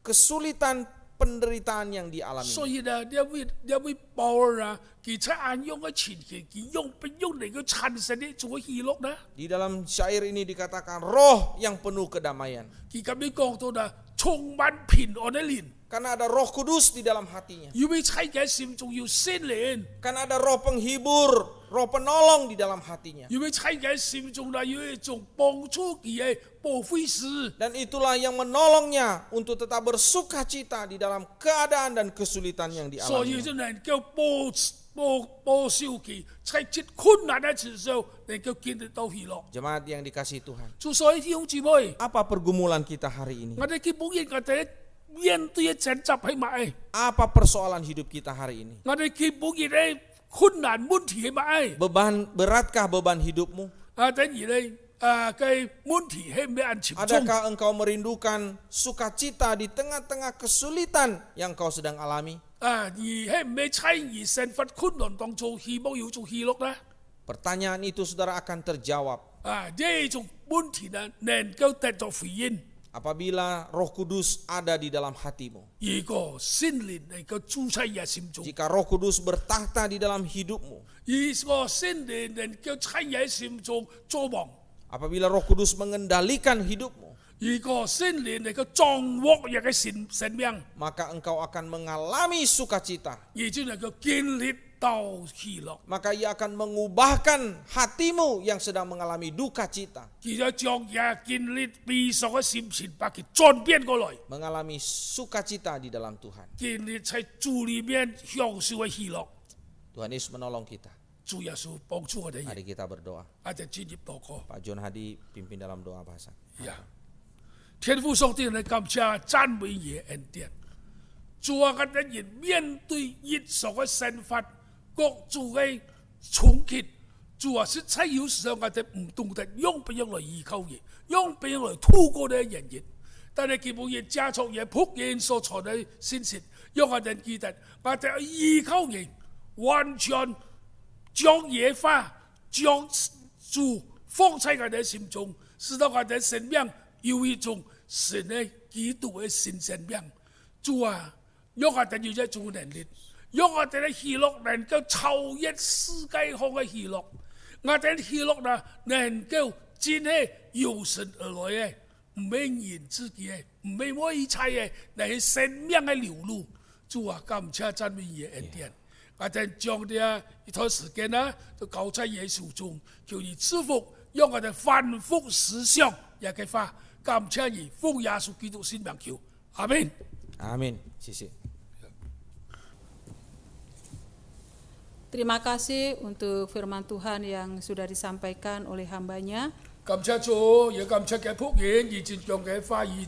kesulitan penderitaan yang dialami? 所以呢，呢位保羅啊，佢在暗用嘅前期，佢用不用嚟嘅產生呢種嘅喜樂呢？ Di dalam syair ini dikatakan roh yang penuh kedamaian. 佢咁樣講到呢，充滿平安嘅靈， Karena ada Roh Kudus di dalam hatinya. 因為在佢心中有聖靈， Karena ada Roh Penghibur, Roh Penolong di dalam hatinya. 因為在佢心中呢有一種幫助佢嘅保惠師。 Dan itulah yang menolongnya untuk tetap bersukacita di dalam keadaan dan kesulitan yang 所以 dialami. 就能夠保守佢，在最困難嘅時候能夠見得到喜樂。 Jemaat yang dikasihi Tuhan. 所以弟兄姊妹， Apa pergumulan kita hari ini? 我哋基本上我哋面對嘅掙扎係乜？ Apa persoalan hidup kita hari ini? 我哋基本上嘅困難問題係乜？ Beratkah beban hidupmu? 等於咧嘅問題係咩嚴重？ Adakah engkau merindukan sukacita di tengah-tengah kesulitan yang kau sedang alami? 而係咩在而生活困難當中，希望有種喜樂咧？ Pertanyaan itu saudara akan terjawab 呢種問題呢能夠得到回應。 apabila Roh Kudus ada di dalam hatimu. 如果聖靈能夠住在人心中， Jika Roh Kudus bertahta di dalam hidupmu, 如果聖靈能夠在人心中作王， apabila Roh Kudus mengendalikan hidupmu, 如果聖靈能夠掌握人嘅生命， maka engkau akan mengalami sukacita. 而就能夠經歷到喜樂。 Maka ia akan mengubahkan hatimu yang sedang mengalami duka cita, 而就將人經歷悲傷嘅心情把佢轉變過來， mengalami sukacita di dalam Tuhan. 經歷在主裏面享受嘅喜樂。 Tuhan Yesus menolong kita. 主耶穌幫助我哋， Mari kita berdoa. 我哋進入禱告。 Pak John Hadi pimpin dalam doa bahasa. 天父上帝，嚟感謝讚美你嘅恩典。主啊，我哋人面對日常嘅生活，各種嘅衝擊，主啊，實在有時候我哋唔懂得用不用嚟依靠你，用不用嚟透過呢人言。但係基本上家族嘢僕人所傳嘅信息，讓我哋記得，我哋依靠你，完全將耶化，將主放在我哋心中，使到我哋生命有一種神嘅基督嘅新生命。主啊，讓我哋有一種能力，讓我哋嘅喜樂能夠超越世界上嘅喜樂，我哋嘅喜樂呢能夠真係由神而來嘅，唔係人自己嘅，唔係我一切嘅，乃係生命嘅流露。主啊，感謝讚美你嘅恩典。我哋將啲一段時間呢，都交在耶穌中，求你賜福，讓我哋反覆思想，也可以話感谢你，奉耶稣基督圣名求，阿门。 Amin. Sisi. Terima kasih untuk firman Tuhan yang sudah disampaikan oleh hambanya. 感謝主，也感謝嘅僕人已經將嘅話語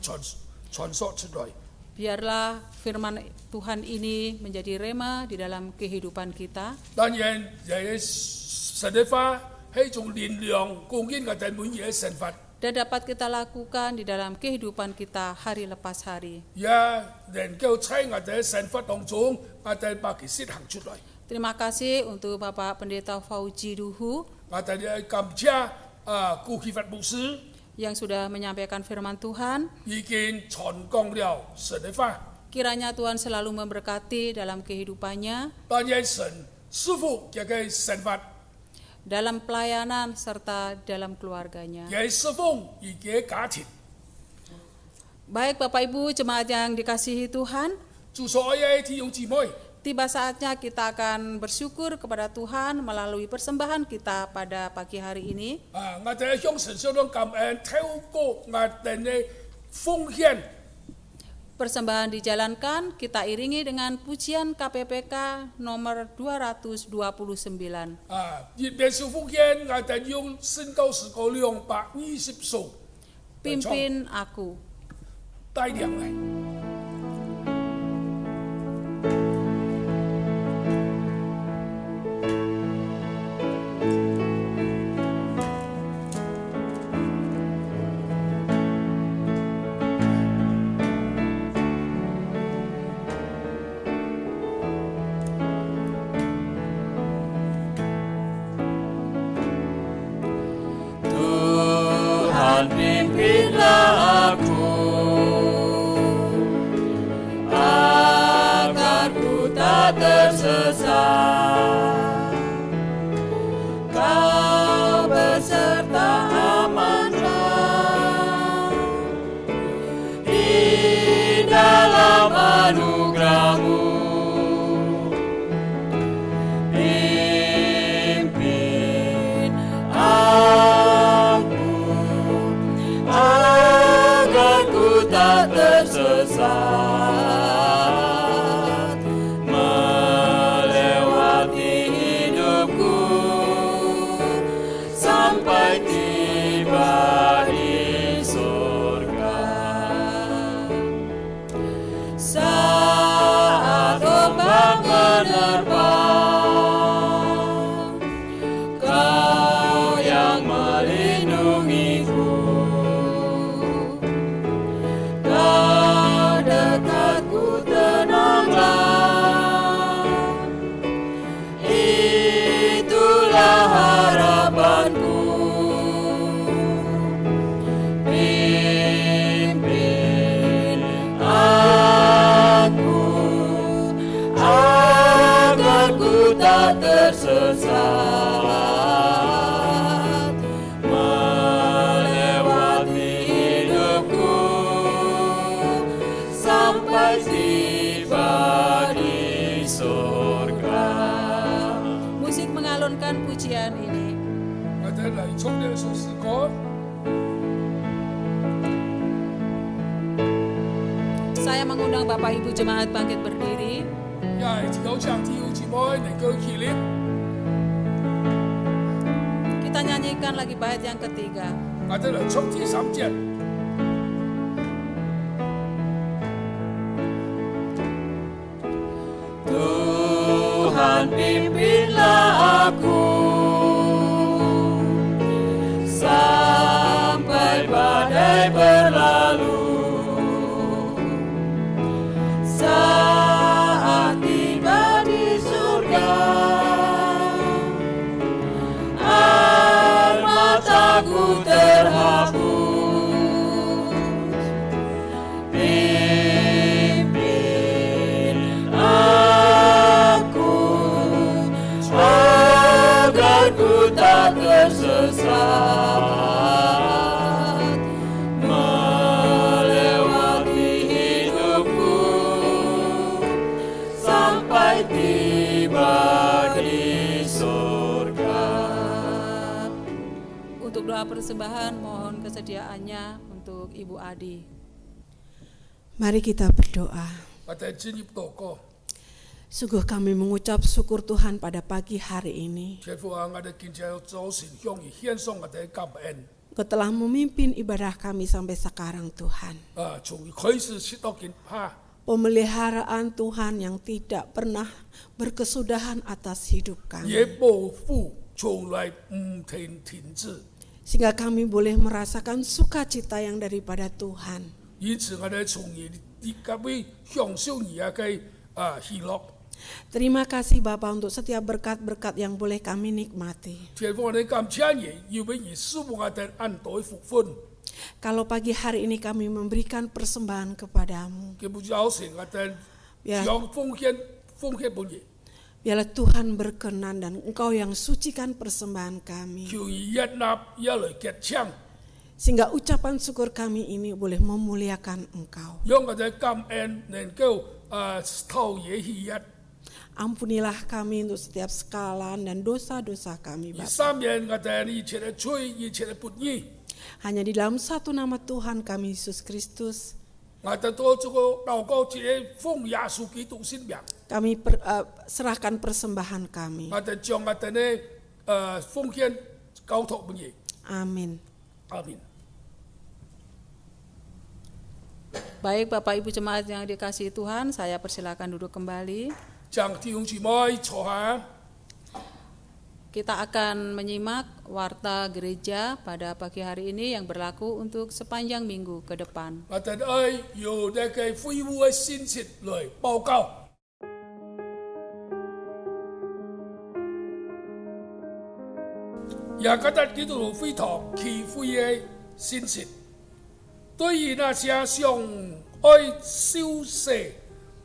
傳說出來。 Biarlah firman Tuhan ini menjadi rema di dalam kehidupan kita. 當然，也神嘅話係一種力量，供應我哋每日嘅生活， Dan dapat kita lakukan di dalam kehidupan kita hari lepas hari. 也能夠喺我哋嘅生活當中，我哋把佢實行出來。 Terima kasih untuk Bapak Pendeta Fauji Duhu 我哋感謝顧啟發牧師 yang sudah menyampaikan firman Tuhan. 已經傳講了神嘅話。 Kiranya Tuhan selalu memberkati dalam kehidupannya, 當然，神師傅嘅生活， dalam pelayanan serta dalam keluarganya. 嘅侍奉而嘅家庭， Baik Bapak Ibu jemaat yang dikasihi Tuhan, 祝所有嘅弟兄姊妹。 tiba saatnya kita akan bersyukur kepada Tuhan melalui persembahan kita pada pagi hari ini. 我哋向神相當感恩，透過我哋嘅奉獻， Persembahan dijalankan, kita iringi dengan pujian KPPK nomor 229. 熱別少奉獻，我哋用新舊時個220數 Pimpin aku. 帶領嚟。 Tuhan pimpinlah aku agar ku tak tersesat. Kau beserta amanah di dalam anugerah-Mu. Pimpin aku agar ku tak tersesat melewati hidupku sampai tiba di surga. Saat ombak menerbang, Kau yang melindungiku. Kau dekatku, tenanglah. Itulah harapanku. Pimpin aku agar ku tak tersesat melewati hidupku sampai tiba di surga. Musik mengalunkan pujian ini. 我哋嚟唱呢首詩歌。 Saya mengundang Bapak Ibu jemaat bangkit berdiri. 也係有請弟兄姊妹能夠起立。 Kita nyanyikan lagi bait yang ketiga. 我哋嚟唱第3節。 Tuhan pimpinlah aku sampai badai berlalu. Saat tiba di surga, air mataku terhapus. Pimpin aku agar ku tak tersesat melewati hidupku sampai tiba di surga. Untuk doa persembahan mohon kesediaannya untuk Ibu Adi. Mari kita berdoa. 我哋進入禱告， Sungguh kami mengucap syukur Tuhan pada pagi hari ini. 天父啊，我哋今朝早晨向你獻上我哋嘅感恩。 Engkau telah memimpin ibadah kami sampai sekarang Tuhan. 從開始直到今下， Pemeliharaan Tuhan yang tidak pernah berkesudahan atas hidup 也 kami. 保護從來唔停止。 Sehingga kami boleh merasakan sukacita yang daripada Tuhan. 因此我哋從你各位享受你嘅喜樂。 Terima kasih Bapa untuk setiap berkat-berkat yang boleh kami nikmati. 天父，我哋感謝你，因為你是我哋恩待福分。 Kalau pagi hari ini kami memberikan persembahan kepadamu, 佢冇早晨我哋 Ya. 將奉獻俾你， biarlah Tuhan berkenan dan Engkau yang sucikan persembahan kami. 求你悅納一來結搶， Sehingga ucapan syukur kami ini boleh memuliakan Engkau. 讓我哋感恩能夠投嘢喜悅。 Ampunilah kami untuk setiap kesalahan dan dosa-dosa kami, 而 Bapa. 三樣我哋一切嘅罪，一切嘅不義， Hanya di dalam satu nama Tuhan kami, Yesus Kristus, 我哋都這個禱告，這個奉耶穌基督聖名， kami serahkan persembahan kami. 我哋將我哋嘅奉獻交託俾你。 Amin. Amin. Baik Bapak Ibu Jemaat yang dikasihi Tuhan, saya persilakan duduk kembali. 將弟兄姊妹坐下。 Kita akan menyimak warta gereja pada pagi hari ini yang berlaku untuk sepanjang minggu ke depan. 我哋愛由呢個恢復嘅信息來報告。雅各達基督徒會堂祈悔嘅信息，對於那些想愛消逝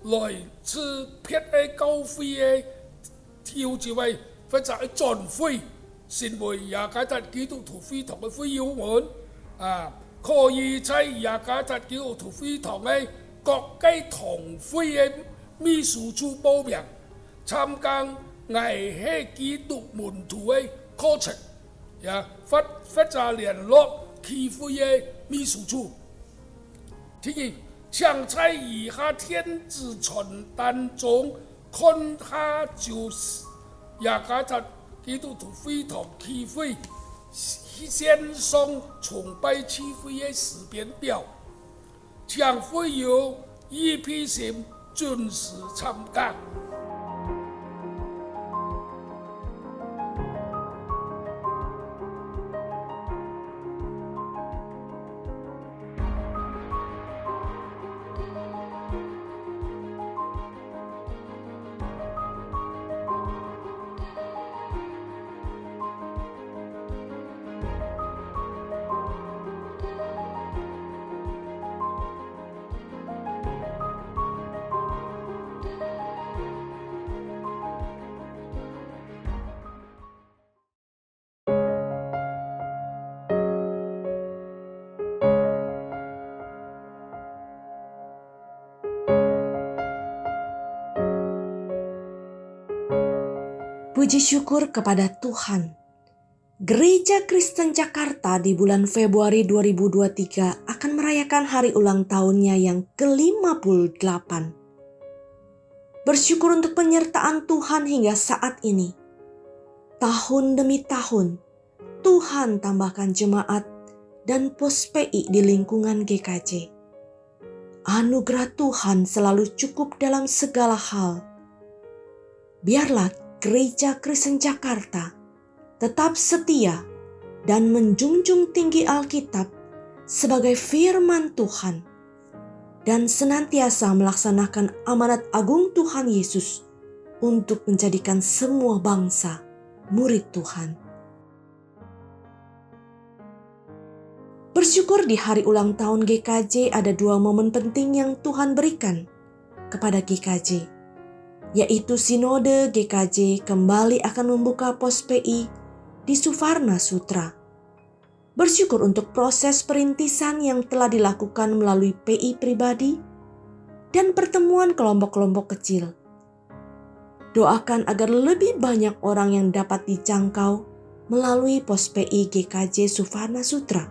來自撇嘅教會嘅挑戰位，或者係轉會，成為雅各達基督徒會堂嘅會友們可以在雅各達基督徒會堂嘅各界堂會嘅秘書處報名，參加愛係基督門徒嘅課程。 或者聯絡祈會嘅秘書處。第二，請在以下天子傳單中看下就是雅各達基督徒會堂祈會線上崇拜祈會嘅時間表，將會有一批人準時參加。 Puji syukur kepada Tuhan. Gereja Kristen Jakarta di bulan Februari 2023 akan merayakan hari ulang tahunnya yang ke-58. Bersyukur untuk penyertaan Tuhan hingga saat ini. Tahun demi tahun, Tuhan tambahkan jemaat dan pos PI di lingkungan GKJ. Anugerah Tuhan selalu cukup dalam segala hal. Biarlah Gereja Kristen Jakarta tetap setia dan menjunjung tinggi Alkitab sebagai firman Tuhan dan senantiasa melaksanakan amanat agung Tuhan Yesus untuk menjadikan semua bangsa murid Tuhan. Bersyukur di hari ulang tahun GKJ ada dua momen penting yang Tuhan berikan kepada GKJ, yaitu Sinode GKJ kembali akan membuka pos PI di Suvarna Sutra. Bersyukur untuk proses perintisan yang telah dilakukan melalui PI pribadi dan pertemuan kelompok-kelompok kecil. Doakan agar lebih banyak orang yang dapat dijangkau melalui pos PI GKJ Suvarna Sutra.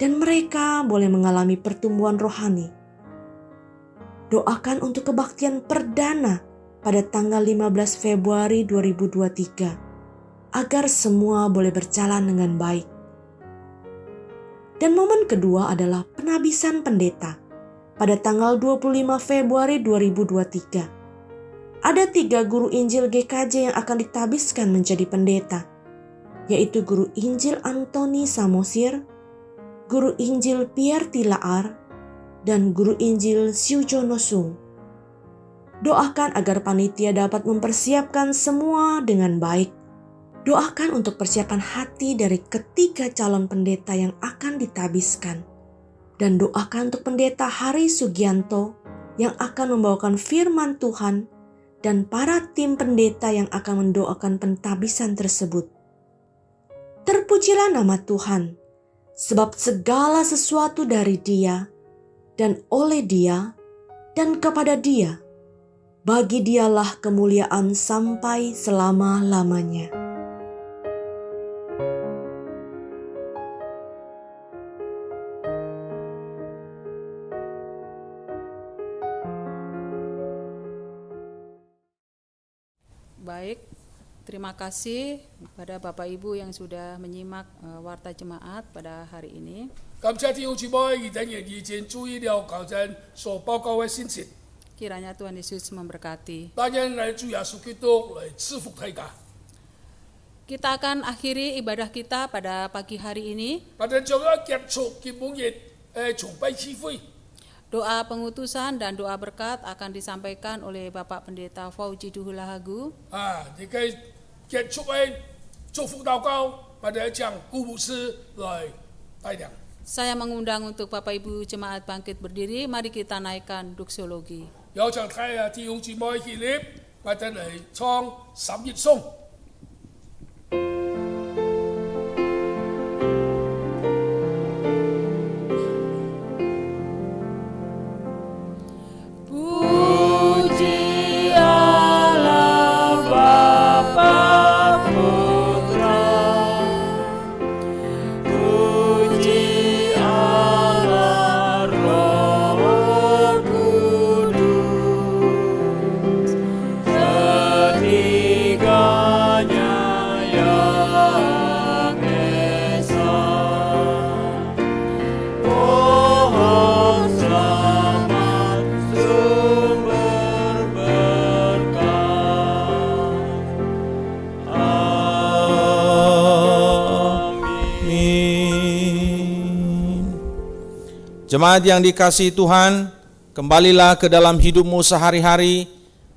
dan mereka boleh mengalami pertumbuhan rohani. Doakan untuk kebaktian perdana pada tanggal 15 Februari 2023 agar semua boleh berjalan dengan baik. Dan momen kedua adalah penabisan pendeta pada tanggal 25 Februari 2023. Ada 3 guru Injil GKJ yang akan ditabiskan menjadi pendeta, yaitu Guru Injil Antoni Samosir, Guru Injil Pierre Tilaar, dan Guru Injil Syujono Sung. Doakan agar panitia dapat mempersiapkan semua dengan baik. Doakan untuk persiapan hati dari ketiga calon pendeta yang akan ditabiskan. Dan doakan untuk pendeta Hari Sugianto yang akan membawakan firman Tuhan dan para tim pendeta yang akan mendoakan pentabisan tersebut. Terpujilah nama Tuhan, sebab segala sesuatu dari Dia dan oleh Dia dan kepada Dia. Bagi Dialah kemuliaan sampai selama-lamanya. Baik, terima kasih kepada Bapak Ibu yang sudah menyimak Warta Jemaat pada hari ini. 感謝弟兄姊妹，而等人已經注意了教人所報告的信息， Kiranya Tuhan Yesus memberkati. 當然嚟主耶穌基督嚟賜福大家。 Kita akan akhiri ibadah kita pada pagi hari ini. 我哋將要結束基本日崇拜聚會。 Doa pengutusan dan doa berkat akan disampaikan oleh Bapak Pendeta Fauji Duhulahagu. 你嘅結束嘅祝福禱告，我哋將顧牧師來帶領。 Saya mengundang untuk Bapak Ibu Jemaat Bangkit berdiri, mari kita naikkan doksologi. 有請睇下弟兄姊妹起立，我哋嚟唱十月頌。 Puji Allah Bapa Putra, puji Allah Roh Kudus, ketiganya yang esa. Pohon selamat sumber berkah. Amin. Jemaat yang dikasihi Tuhan, kembalilah ke dalam hidupmu sehari-hari,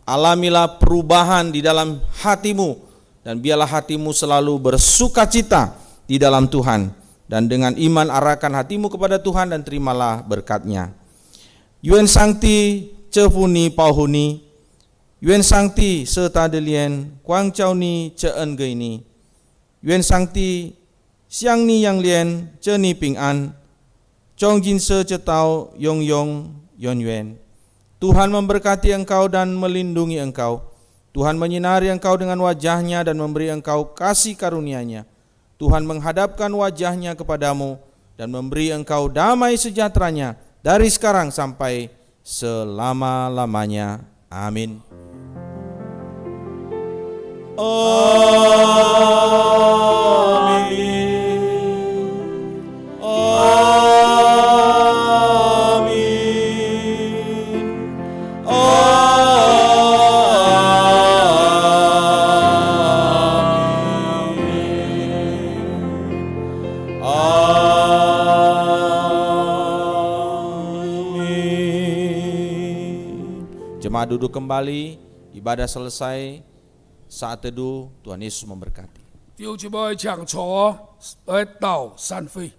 alamilah perubahan di dalam hatimu, dan biarlah hatimu selalu bersukacita di dalam Tuhan, dan dengan iman arahkan hatimu kepada Tuhan dan terimalah berkat-Nya. Yuen Sangti Cefuni Pauhuni, Yuen Sangti Setadelien Kuang Chau Ni Ceen Geini, Yuen Sangti Siang Ni Yang Lien Ceni Ping An, Chong Jin Se Cetau Yong Yong Yon Yuen. Tuhan memberkati engkau dan melindungi engkau. Tuhan menyinari engkau dengan wajah-Nya dan memberi engkau kasih karunia-Nya. Tuhan menghadapkan wajah-Nya kepadamu dan memberi engkau damai sejahtera-Nya dari sekarang sampai selama-lamanya. Amin. Amin. Amin. Jemaat duduk kembali, ibadah selesai, saat teduh, Tuhan Yesus memberkati. 弟兄姊妹，請坐，來到散會。